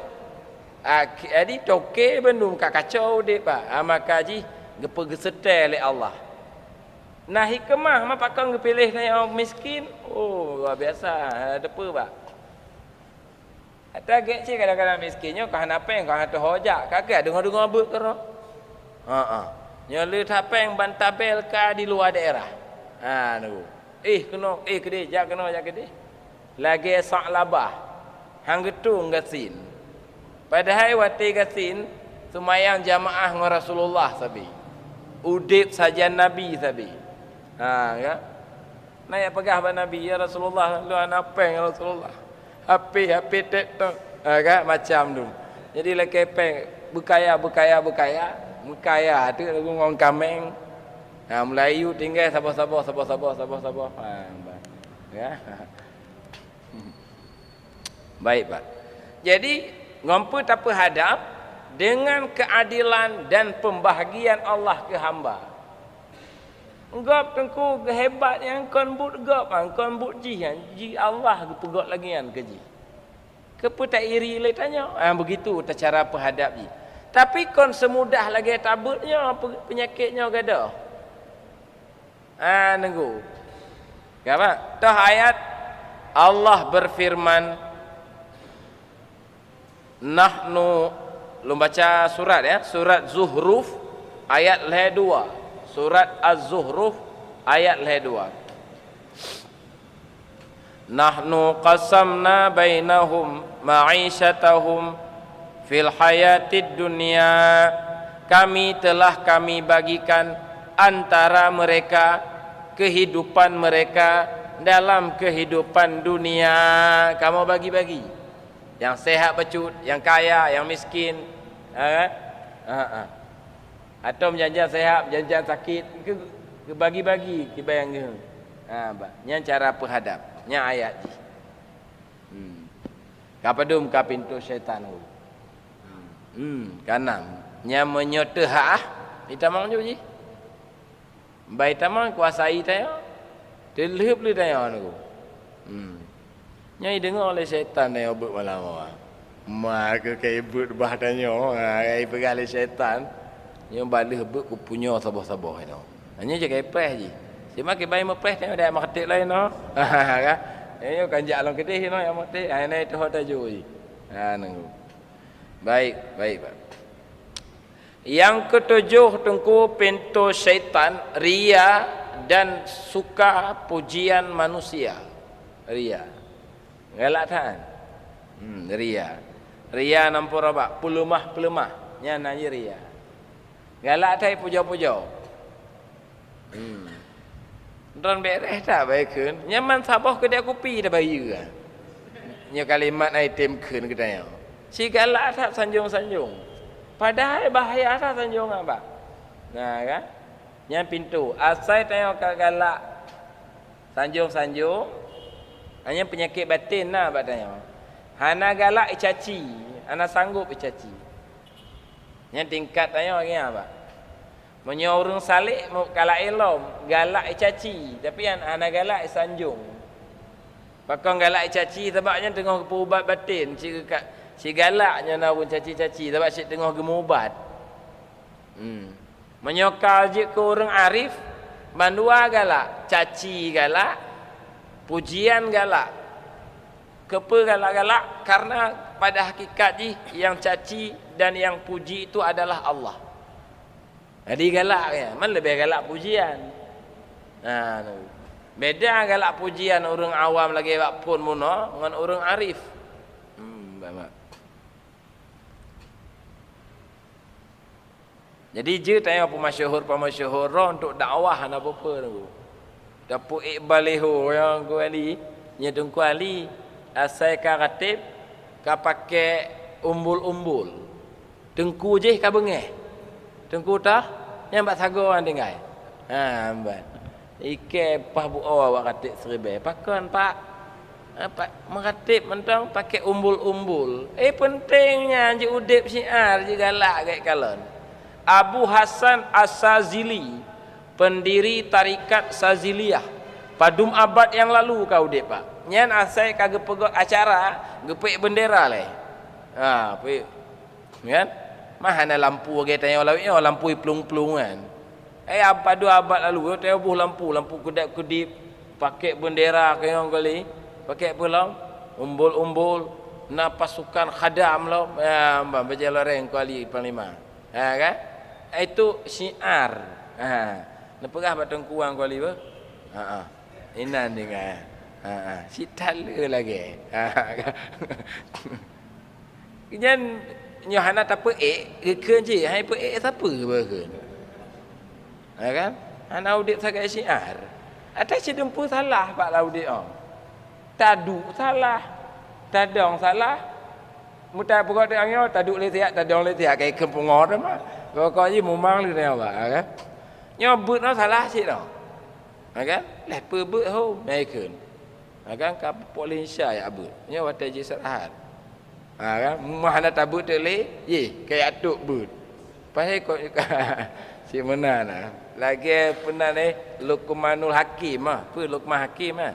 Jadi toke bandum kacau dek pak. Maka ji gepe gesetel le Allah. Nah hikmah mak pakang pilih yang miskin. Oh luar biasa. Ada apa pak? Ada gek cik kadang-kadang miskinnya kau nak peng kau nak hojak. Kakak dengar-dengar abut ke roh? Nyola tapeng bantabel ka di luar daerah. Nu. Kena kedai jak kena jak kedai. Lagi sak labah. Hang getung gasin. Padahal wati gasin semayang jamaah dengan Rasulullah sabi. Udip saja Nabi sabi. Ya. Naya pegah ba Nabi ya Rasulullah, lu anak peng ya Rasulullah. HP TikTok. Kan macam tu. Jadi laki peng berkaya tu ngong kameng. Melayu tinggal sabar. Ya. Baik pak. Jadi ngompu tak hadap dengan keadilan dan pembahagian Allah ke hamba. Gop tengku hebat yang kon but gop kon but ji Allah pegok lagi kan keji. Kepu tak iri le tanya. Begitu tak cara penghadap ji. Tapi kon semudah lagi tabutnya penyakitnya gadah. Nunggu. Apa? Tah ayat Allah berfirman nahnu lu baca surat ya, surat Zuhruf ayat 2. Surat Az-Zuhruf ayat 2. Nahnu qasamna bainahum ma'isyatahum fil hayatid dunya. Kami telah bagikan antara mereka kehidupan mereka dalam kehidupan dunia. Kamu bagi-bagi. Yang sehat becut, yang kaya, yang miskin. Atau janjian sehat, janjian sakit, ke bagi-bagi ke bayang ke. Yang cara penghadap, yang ayat ji. Kapadum ka pintu syaitan. Kanam, yang menyotah ditamang jo ji. Bai tamang kuasai tayo. Delhep le tayo aku. Nyai dengar oleh syaitan tayo buat malam. Mak ke ibut bah tanyo, ai pegali syaitan. Yang balik hebut ku punya sabah-sabah itu. Hanya je kepeh je. Cuma ke bayi mepeh tengok dak maketik lain no. Kan. Yo kanjak long kedih no yang maketik. Ini itu hoda jo je. Nunggu. Baik, Pak. Yang ketujuh tengku pintu syaitan ria dan suka pujian manusia. Ria. Galak tak? Ria. Ria nampu rabak, pelemah. Nya nanya ria. Galak tak puja-puja. Don beres tak baik kun. Nyaman sabah kedai kopi dah bayu kan. Nya kalimat item kun kedai. Si galak tak sanjung-sanjung. Padahal bahaya tak sanjung apa? Nah kan? Yang pintu. Asal tengok galak sanjung-sanjung. Hanya penyakit batin lah abang tanya. Hana galak icaci. Hana sanggup icaci. Yang tingkat tanya lagi apa? Menyorong salik galak elom, galak icaci. Tapi hana galak sanjung. Pakang galak icaci sebabnya tengah perubat batin. Si galaknya nak pun caci-caci sebab si tengah gemubat. Menyokal je ke orang arif, mandua galak, caci galak, pujian galak. Kepa galak-galak karena pada hakikat je yang caci dan yang puji itu adalah Allah. Jadi galak ya, mana lebih galak pujian. Beda galak pujian orang awam lagi bak pun muno dengan orang arif. Bapak. Jadi je tanya pemasyhur untuk dakwah ana apa tu. Dapur Iqbal Leho yang ku Ali, nya Tungku Ali, asai ka ratib ka pakai umbul-umbul. Tengku je ka bengeh. Tengku tah yang bak sagoan dengai. Amban. Ike pah bu awak ratib seribe. Pakon pak. Apa meratib mentang pakai umbul-umbul. Pentingnya je udip syiar je galak gait kalon. Abu Hasan As-Sazili, pendiri tarikat Saziliyah. Padum abad yang lalu kau dek pak. Nyan asai kagak pegot acara, gepek bendera leh. Pe. Kan? Mahana lampu ge tanya lawan lampu plung-plung kan. Padu abad lalu tanya buh lampu kedip-kedip pakai bendera kayong kali. Pakai pulang umbul-umbul na pasukan khadam lo. Baca loreng kali panglima. Kan? Itu syiar. Nak perah batang kuang kali ba? Inan dengar. Si tala lagi. Kemudian Yohana tak peek, keun je, hai peek siapa ba keun. Kan? Ana audit sagai syiar. Atas cedempu salah pak laudit oh. Tadu salah. Tadong salah. Mutai pokok dia angin taduk le tiak tadong le tiak kai kempungor mah. Pokoknya memang le dia awak kan. Nyobut no salah sik dah. Kan? Leh pebut ho mai keun. Kan ka polisya ya abut. Nya watai je serahat. Kan mana tabut tu le ye kai atuk but. Pasal kau si mana nah. Lagi pernah ni Luqmanul Hakim ah. Apa Luqman Hakim ah.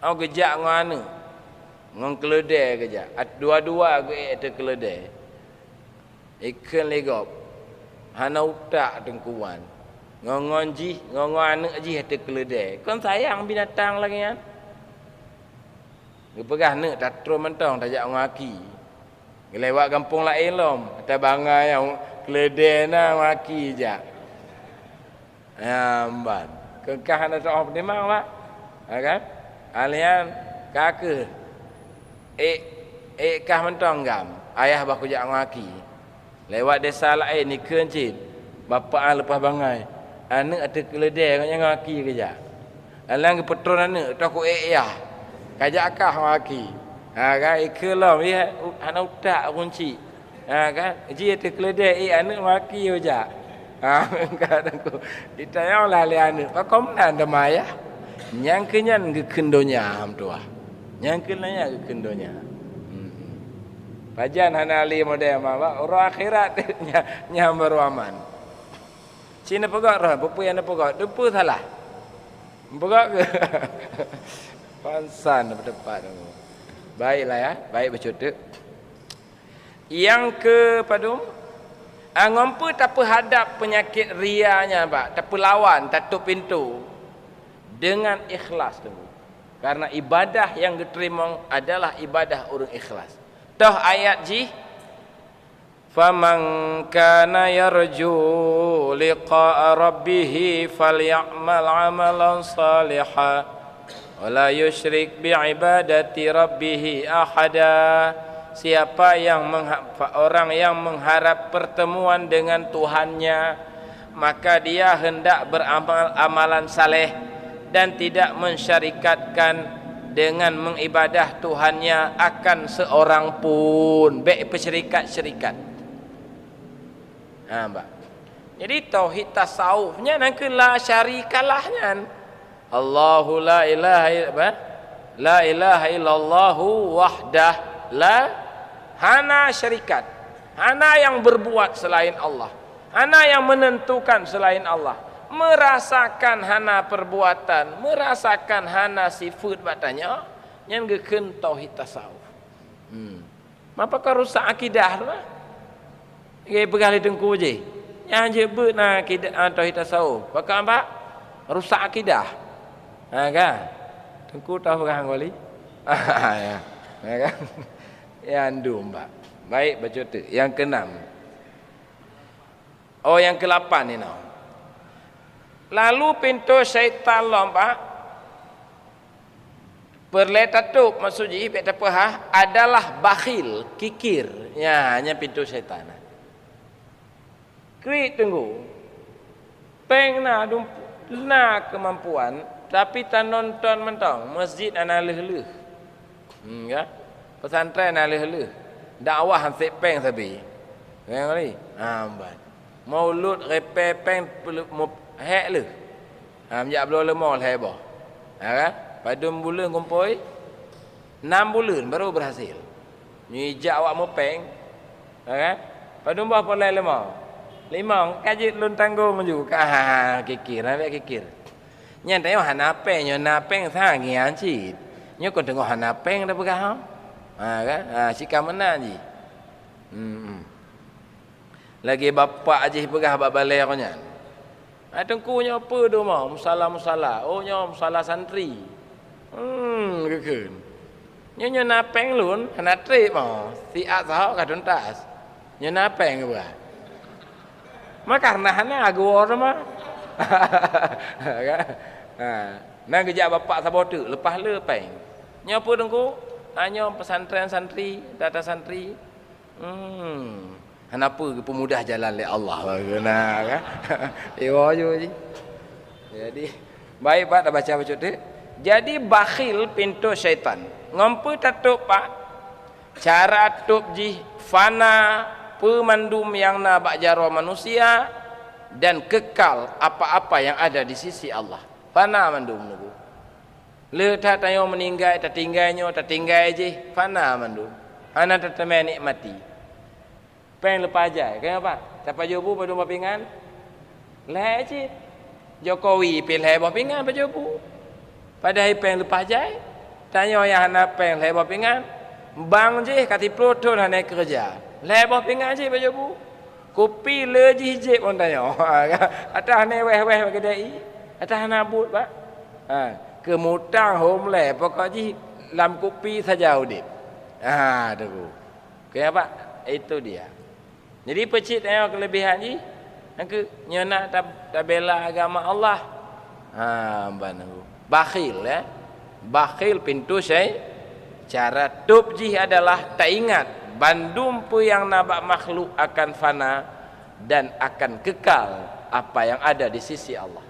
Au gejak ngana. Ngon keledai kerja. Dua-dua ke ada keledai. Ikan legop. Hana utak tengkuan. Ngongon ji, ngongon anak ji ada keledai. Kon sayang binatang lagi kan. Gepegah nak tatro mentong tajak ngaki. Gelewat kampung lain lom. Ada bangai yang keledai na ngaki je. Amban. Kekah ana tak apa memang pak. Kan? Alian kakak kah mentong gam ayah baku jak ngaki lewat desa lain ni kencin bapa lepas bangai anak ada keledai kanya ngaki kerja alang ke petron anak takut ya kajak kah ngaki kan ikelam ya anak utak kunci kan ji ada keledai anak ngaki je kadang ku ditanya oleh anak pakom nan damaya yang kenyan ke kendonya ham tua. Yang kenanya ke kendonya. Pajan hana ali model mah orang akhirat nya berwaman. Cina pegak roh, pupu yang pegak, depu salah. Pegak ke? Pansan berdepan. Baiklah ya, baik bercutuk. Yang ke padum ngompu tak hadap penyakit rianya pak, tak lawan, tak tutup pintu. Dengan ikhlas tu. Karena ibadah yang diterima adalah ibadah orang ikhlas. Toh ayat ji Faman kana yarju liqa'a rabbih falyamal 'amalan salihan wa la yusyrik bi'ibadati rabbih ahada. Siapa yang orang yang mengharap pertemuan dengan Tuhannya, maka dia hendak beramal amalan saleh dan tidak mensyarikatkan dengan mengibadah Tuhannya akan seorang pun, baik bersyirikat-syirikat. Mbak. Jadi tauhid tasawufnya nak la syarikalahnya. Allahu la ilaha illallahu wahdah la hana syarikat. Hana yang berbuat selain Allah. Hana yang menentukan selain Allah. Merasakan hana perbuatan, merasakan hana sifat batanya, yang gekeun tauhid tasawuf. Apakah rusak akidah tu? Ge pegang dengku je. Yang je beut na akidah tauhid tasawuf. Pakak apa? Rusak akidah. Kan? Dengku tahu pegang wali. Ya. Kan? Ya andu mbak. Baik baca tu. Yang keenam. Oh yang ke-8 ni noh. Lalu pintu syaitan lomba perletatup maksudnya beta pahah adalah bakhil, kikir. Ya, hanya pintu syaitan. Kri tunggu. Peng na kemampuan tapi tak nonton mentong masjid ana leuh-leuh. Ya. Pesantren ana leuh-leuh. Dakwah hansip peng sabi. Yang ni. Ambat. Maulud repe peng hek le. Menjak belum lemah lah hebah. Kan? Pada bulan kumpul 6 bulan baru berhasil. Nyijak awak mopeng. Kan? Pada mbah pun lain lemah. 5 kaji lun tanggung juga. Kikir, ambil kikir. Nyan tanya hanapeng, nyo napeng sangian cit. Nyo kon tengok hanapeng dah pegang. Kan? Sikam menang ji. Lagi bapak aje pegah bab balai ko nyan. Tengkunya apa tu mau? Musala. Oh nya musala santri. Gekeun. Nya napeng lun, hana trip mau. Si asah ka tuntas. Nya napeng ke bah. Maka karena hana agor mah. Kan? Nang kerja bapak sabotu lepas le peng. Nya apa tengku? Hanya pesantren santri, data santri. Kenapa pemudah jalan oleh Allah nah kan. Dewa je. Jadi baik Pak dah baca tu. Jadi bakhil pintu syaitan. Ngompu tatup Pak. Cara tup ji fana pemandum yang nak jaro manusia dan kekal apa-apa yang ada di sisi Allah. Fana mandum nugu. Le tak tayo meninggal, tak tinggal je. Fana mandum. Ana teteme nikmati. Peng lepas aja, kenapa? Siapa jobu pada bapingan? Leh cik. Jokowi pilih bapingan pada jobu. Padahal peng lepas aja. Tanya yang nak peng leh bapingan. Bang je kati proton hana kerja. Leh bapingan je pada jobu. Kopi le je hijab pun tanya. Atah hana weh-weh kedai. Atah hana but pak. Kemutang home leh pokok je lam kopi saja udip. Tu. Kenapa? Itu dia. Jadi pecit tengok kelebihan ni. Angka nyana tak bela agama Allah. Bakhil ya. Bakhil pintu syai. Cara tup ji adalah tak ingat bandum pu yang nabak makhluk akan fana dan akan kekal apa yang ada di sisi Allah.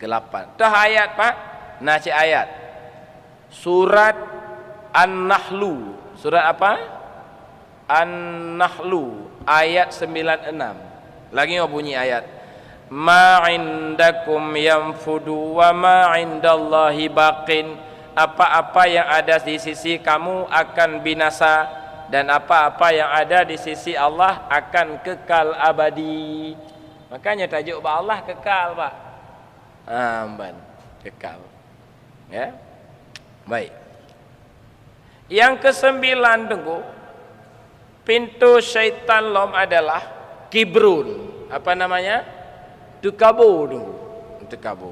Ke-8. Tah ayat Pak. Nah cik ayat. Surat An-Nahlu. Surat apa? An-Nahlu ayat 96. Lagi mau bunyi ayat. Ma indakum yanfudu wa ma indallahi baqin. Apa-apa yang ada di sisi kamu akan binasa dan apa-apa yang ada di sisi Allah akan kekal abadi. Makanya tajuk Allah kekal, Pak. Kekal. Ya. Baik. Yang ke-9 tunggu. Pintu syaitan lom adalah kibrun. Apa namanya? Tekabur dulu. Tekabur.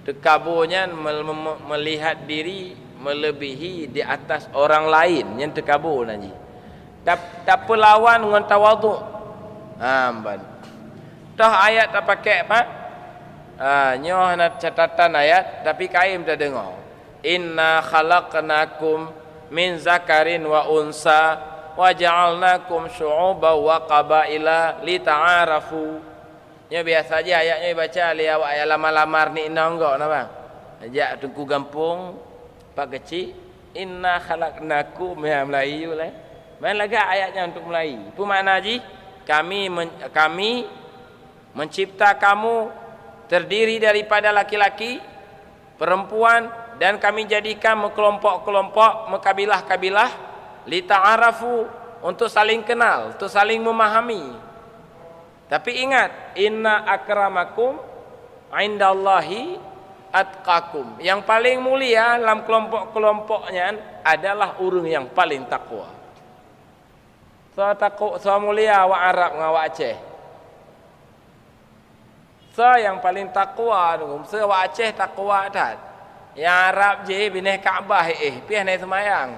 Tekaburnya melihat diri melebihi di atas orang lain yang tekabur nanti. tak lawan dengan tawaduk. Ban. Dah ayat tak pakai apa? Nyoh nak catatan ayat tapi kaim tak dengar. Inna khalaqnakum min zakarin wa unsa wa ja'alnakum syu'uban wa qabaila lita'arafu. Nya biasa aja ayatnya baca li awak ayat lamar-lamar ni enggak bang. Ajak tunggu gampung pak kecil inna khalaqnakum ya Melayu lah. Main lagi ayatnya untuk Melayu. Apa makna ji? Kami mencipta kamu terdiri daripada laki-laki, perempuan dan kami jadikan kelompok-kelompok, kabilah-kabilah li ta'arafu untuk saling kenal, untuk saling memahami. Tapi ingat, inna akramakum indallahi atqakum. Yang paling mulia dalam kelompok-kelompoknya adalah orang yang paling takwa. So mulia wa Arab ngawak Aceh. So yang paling takwa dong. So wa Aceh takwa dah. Yang Arab je bineh Kaabah piah naik semayang.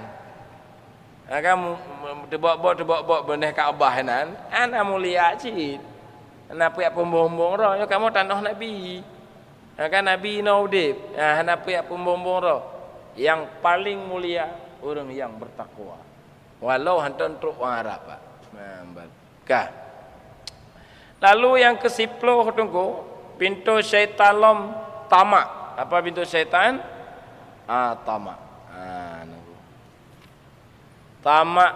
Kan tebok-bok bineh Kaabah nan. Ana mulia cit. Ana piak pembombong roh yo kamu tanah Nabi. Kan Nabi naudib. Ana piak pembombong roh. Yang paling mulia orang yang bertakwa. Walau hantar truk orang Arab pak. Kah. Lalu yang ke-10 tunggu pintu syaitan lom tamak. Apa pintu syaitan? Tamak. Nunggu. Tamak.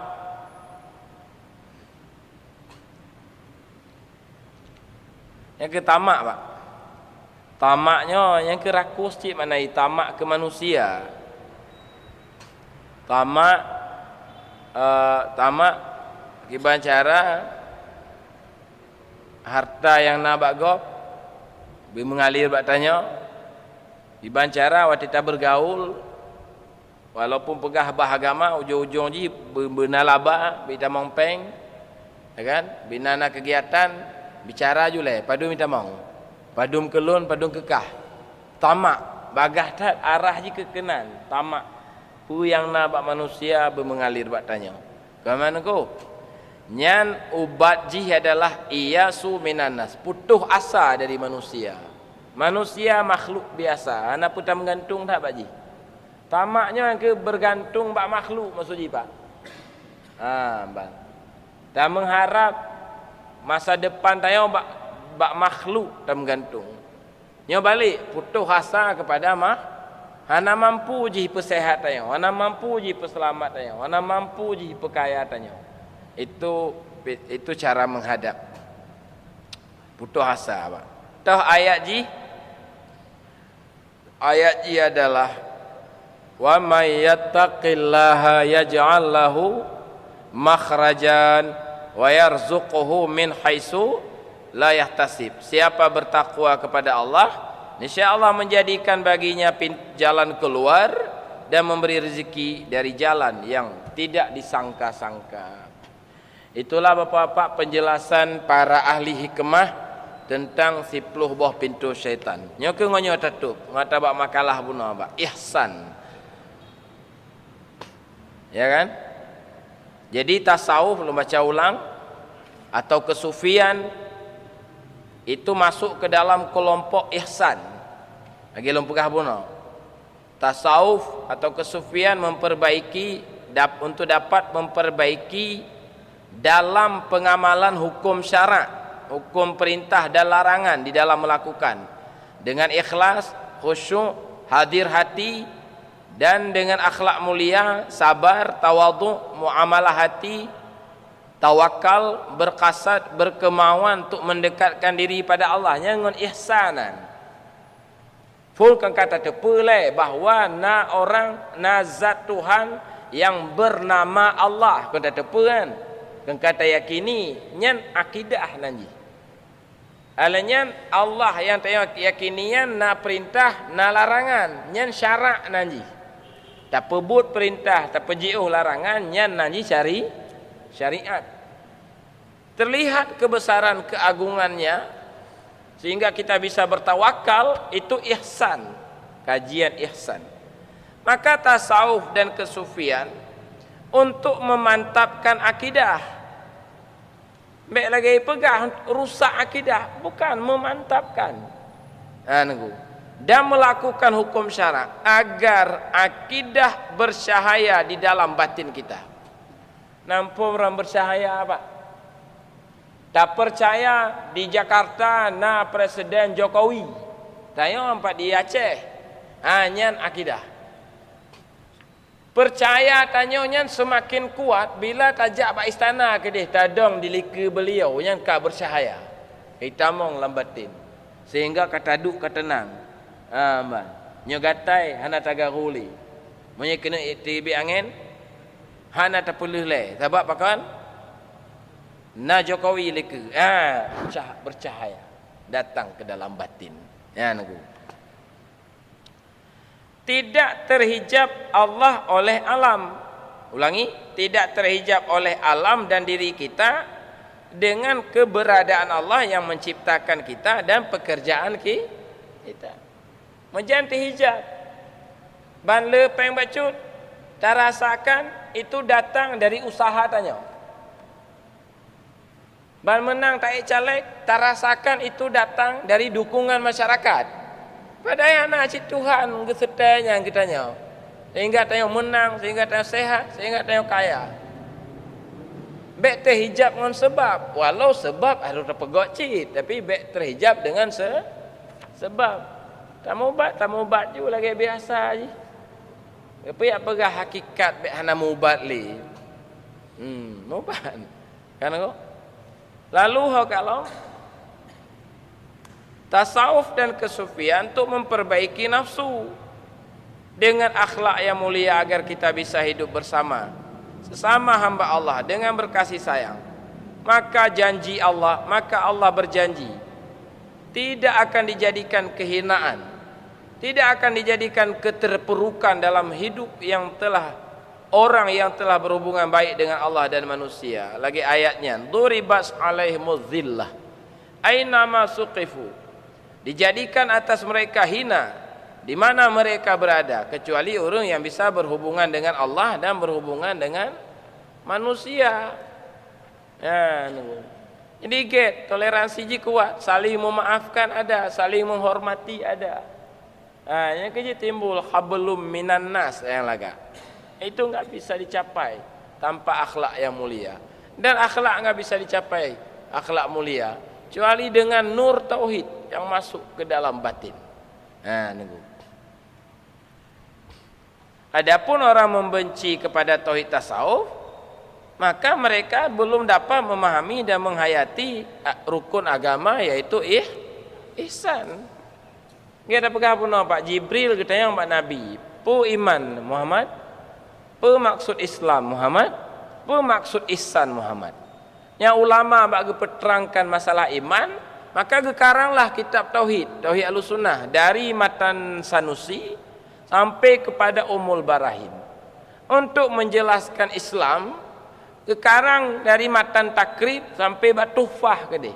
Yang ke tamak pak. Tamaknya yang ke rakus cik mana tamak ke manusia. Tamak kiban cara harta yang nak bagop mengalir batanya kiban cara watita bergaul walaupun pegah bahagama ujung-ujung ji benalaba bita mongpeng ya kan binana kegiatan bicara jule padu minta mau padum kelun padum kekah tamak bagah tat arah ji kekenan tamak pu yang nabak manusia bermengalir batanya. Kemana ko? Nyan ubat ji adalah iyasu minanas, putus asa dari manusia. Manusia makhluk biasa, ana putar menggantung tak pak ji? Tamaknya yang ke bergantung bak makhluk maksud ji pak. Bang. Dan mengharap masa depan tayo bak makhluk tak menggantung. Nyo balik putus asa kepada Hana mampu ji persehatannya, hana mampu ji perselamatnya, hana mampu ji pekayaannya. Itu cara menghadap. Putus asa, Pak. Tahu ayat ji? Ayat ji adalah wa may yattaqillaha yaj'al lahu makhrajan wa yarzuquhu min haitsu la yahtasib. Siapa bertakwa kepada Allah, insya-Allah menjadikan baginya jalan keluar dan memberi rezeki dari jalan yang tidak disangka-sangka. Itulah Bapak-bapak penjelasan para ahli hikmah tentang 10 buah pintu syaitan. Nyoke ngonyo tutup, ngata bak makalah bunuh bak ihsan. Ya kan? Jadi tasawuf lu baca ulang atau kesufian itu masuk ke dalam kelompok ihsan. Lagi lompegah buno. Tasawuf atau kesufian memperbaiki untuk dapat memperbaiki dalam pengamalan hukum syarak, hukum perintah dan larangan di dalam melakukan dengan ikhlas, khusyuk, hadir hati dan dengan akhlak mulia, sabar, tawadhu, muamalah hati, tawakal, berkasat, berkemauan untuk mendekatkan diri pada Allah dengan ihsanan. Fulkan kata tepulai bahawa zat Tuhan yang bernama Allah. Kata tepulan. Kan kata yakini nyan akidah nanti. Alanya Allah yang yakinian na perintah na larangan nyan syarak nanti. Tak pebut perintah, tak pejiuh larangan nyan nanti cari syariat. Terlihat kebesaran keagungannya sehingga kita bisa bertawakal, itu ihsan, kajian ihsan. Maka tasawuf dan kesufian untuk memantapkan akidah. Baik lagi pegang rusak akidah, bukan memantapkan. Dan melakukan hukum syarak agar akidah bersahaya di dalam batin kita. Nampak orang bersahaya apa? Tak percaya di Jakarta na Presiden Jokowi. Tanya empat di Aceh. Hanya akidah. Percaya tanyanya semakin kuat bila tajak pak istana ke dia tadong di lika beliau yang ka bersahaya. Hitamong lambatin. Sehingga kata duk kata tenang. Mbak. Nyogatai hana tagaruli. Monya kena tibi angin. Hana tapuluh le. Sebab pakan na Jokowi lika. Bercahaya datang ke dalam batin. Ya nunggu. Tidak terhijab Allah oleh alam. Ulangi, tidak terhijab oleh alam dan diri kita dengan keberadaan Allah yang menciptakan kita dan pekerjaan kita. Menjadi terhijab. Ban le peng bacut, tak rasakan itu datang dari usaha tanya. Ban menang tak caleg, tak rasakan itu datang dari dukungan masyarakat. Padahal anak cik Tuhan kesetanya kita tanya. Sehingga tanya menang, sehingga tanya sehat, sehingga tanya kaya. Bek terhijab dengan sebab. Walau sebab harus terpegot cik, tapi bek terhijab dengan sebab. Tak mubat juga lagi biasa je. Tapi apa gah hakikat bek hana mubat li. Mubat. Kan kau? Lalu kalau tasawuf dan kesufian untuk memperbaiki nafsu dengan akhlak yang mulia agar kita bisa hidup bersama sesama hamba Allah dengan berkasih sayang. Maka Allah berjanji tidak akan dijadikan kehinaan, tidak akan dijadikan keterpurukan dalam hidup yang telah orang yang telah berhubungan baik dengan Allah dan manusia. Lagi ayatnya, duribas alaihimuz zillah aina ma suqifu, dijadikan atas mereka hina di mana mereka berada, kecuali orang yang bisa berhubungan dengan Allah dan berhubungan dengan manusia. Ya, jadi toleransi ji kuat, saling memaafkan ada, saling menghormati ada. Yang kerja timbul hablum minan nas yang laga. Itu enggak bisa dicapai tanpa akhlak yang mulia. Dan akhlak enggak bisa dicapai, akhlak mulia, kecuali dengan nur tauhid yang masuk ke dalam batin. Adapun orang membenci kepada tauhid tasawuf, maka mereka belum dapat memahami dan menghayati rukun agama, yaitu ihsan. Dia ada pegang pun Pak Jibril katanya Pak Nabi, pu iman Muhammad, pu maksud Islam Muhammad, pu maksud ihsan Muhammad. Yang ulama bagi peterangkan masalah iman, maka gekaranglah kitab Tauhid Ahlussunnah dari Matan Sanusi sampai kepada Ummul Barahin. Untuk menjelaskan Islam, gekarang dari Matan Takrib sampai Tuhfah ke dia.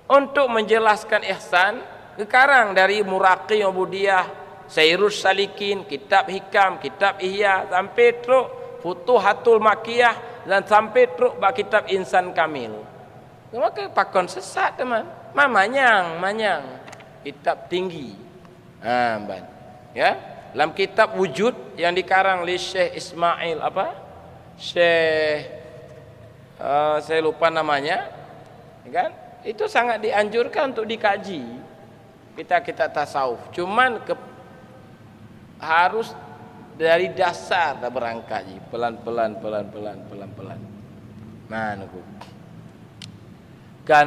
Untuk menjelaskan ihsan, gekarang dari Muraqi Ubudiyah, Sairus Salikin, kitab Hikam, kitab Ihya sampai teruk Futuhatul Makkiyah dan sampai teruk bak kitab Insan Kamil. Maka pakon sesat teman. Manyang kitab tinggi. Ya, dalam kitab Wujud yang dikarang oleh Syekh Ismail saya lupa namanya, kan? Itu sangat dianjurkan untuk dikaji. Kita tasawuf. Cuman harus dari dasar dah berangkat pelan-pelan. Kan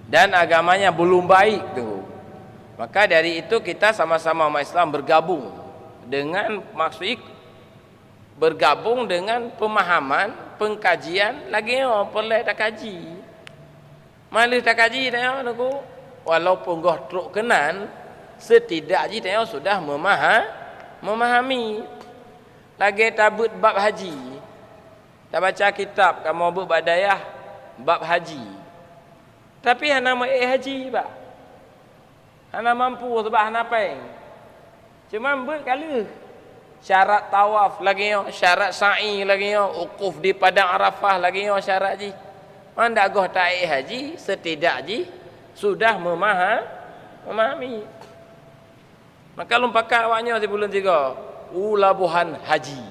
dan agamanya belum baik tu. Maka dari itu kita sama-sama umat Islam bergabung dengan maksud bergabung dengan pemahaman, pengkajian lagi perlu tak kaji. Malih tak kaji dah aku. Walaupun goh truk kenan, setidaknya dia sudah memahami. Lagi tabut bab haji. Tak baca kitab kamu berbadayah bab haji. Tapi hana mai haji pak. Hana mampu sebab hana peng. Cuma berkala. Syarat tawaf lagi yo, syarat sa'i lagi yo, ukuf di padang Arafah lagi yo syarat ji. Anda goh taik haji setidak ji sudah memahami. Maka lumpakat awaknya di bulan 3 ulabuhan haji.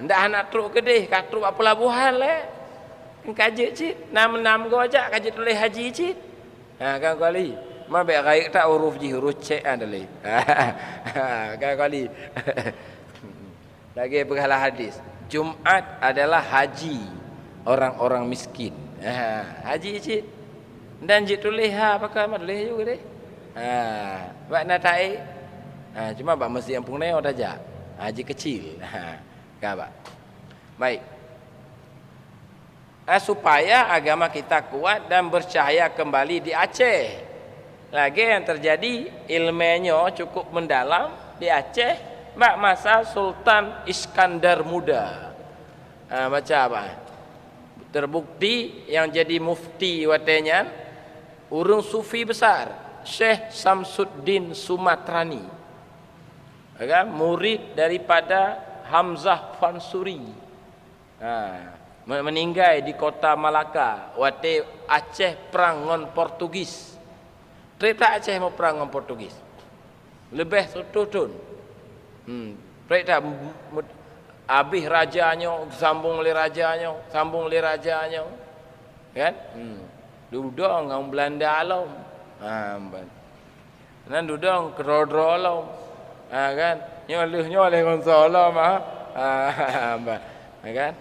Ndak nak truk kedih, katruk apa labuhan le. Kajet cit, nam go ajak kajet oleh haji cit. Kan kali. Ma baik gaik tak huruf ji huruf cek andale. Kan kali. Lagi perkala hadis. Jumat adalah haji orang-orang miskin. Haji cit. Dan jit tulis pakai tulis juga deh. Buat nak taik. Cuma bak mesti yang pungneo dah jak. Haji kecil. Kan bak. Baik. Supaya agama kita kuat dan bercahaya kembali di Aceh. Lagi yang terjadi ilmunya cukup mendalam di Aceh bak masa Sultan Iskandar Muda. Baca apa? Terbukti yang jadi mufti watenya urang sufi besar Syekh Samsuddin Sumatrani. Murid daripada Hamzah Fansuri. Meninggal di kota Malaka waktu Aceh perang dengan Portugis. Cerita Aceh mau perang dengan Portugis. Lebih 1 tahun. Cerita habis rajanya, sambung le rajanya. Kan? Dudong dengan Belanda alam. Dan dudong kerodro alam. Kan? Nyoleh dengan salam kan?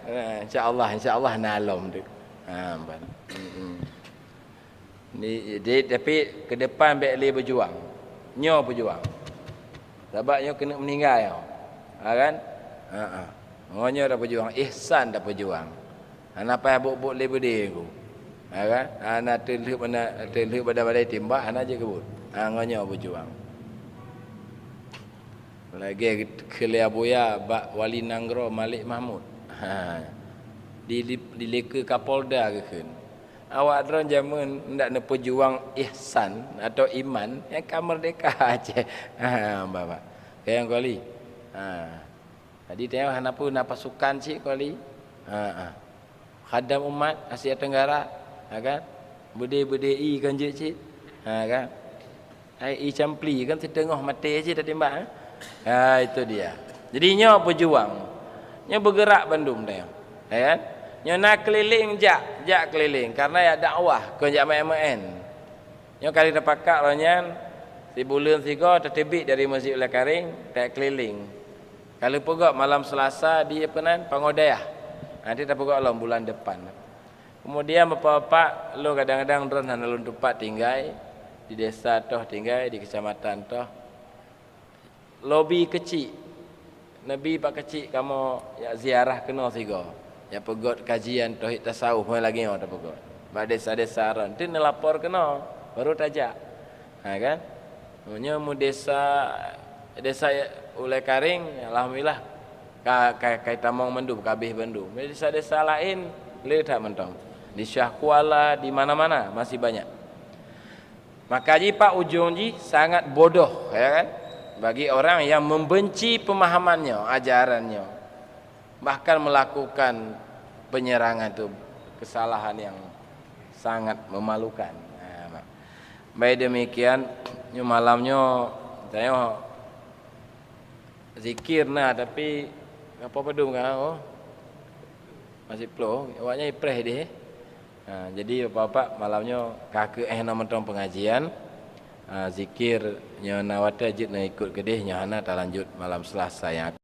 InsyaAllah nalom tu. Tapi ke depan baik berjuang. Nyo berjuang. Sebab nyo kena meninggal kan? Nyo dah berjuang, ihsan dah berjuang. Napa buk-buk le bede ku. Kan? Ana terlih pada balai timbak ana je kebut. Nyo berjuang. Lagi kelia boya bak Wali Nanggro Malik Mahmud. Di leka Kapolda ke kan. Awak drone zaman ndak nak pejuang ihsan atau iman yang kan merdeka Aceh. Bapak. Kayak kali. Tadi tengok hana pun pasukan cik kali. Khadam umat Asia Tenggara, kan? Bude-bude kan je cik. Kan? I campli kan setengah mati je dah tembak. Itu dia. Jadi nyo pejuang. Nyo bergerak Bandung dah. Kan? Nyo nak keliling jak keliling karena ya dakwah ke jak MN. Nyo kali dah pakak ronyan si bulan 3 tertibik dari Masjid Ula Karing tak keliling. Kalau pegak malam Selasa di Penan Pangodayah. Nanti tak pegak lah bulan depan. Kemudian bapak-bapak lo kadang-kadang drone hana lun tempat tinggal di desa toh tinggal di kecamatan toh. Lobi kecil. Nabi pak kecil kamu ya ziarah kena 3. Ya pegot kajian tauhid tasawuf mai lagi ada pegot. Ba desa-desa ron tu nelapor kena baru tajak. Kan? Nya mu desa Ulai Karing alhamdulillah kai tamong mendum kabeh Bandung. Desa-desa lain le tak mentong. Di Syah Kuala di mana-mana masih banyak. Maka ji Pak ujung ji sangat bodoh ya kan? Bagi orang yang membenci pemahamannya, ajarannya. Bahkan melakukan penyerangan itu kesalahan yang sangat memalukan. Baik demikian malamnya saya zikir tapi apa pedum kan masih ploh awaknya ipreh deh. Jadi bapak malamnya kakek nak mentong pengajian zikir nyo nawata jit nak ikut kedih nyo hana tak lanjut malam Selasa yang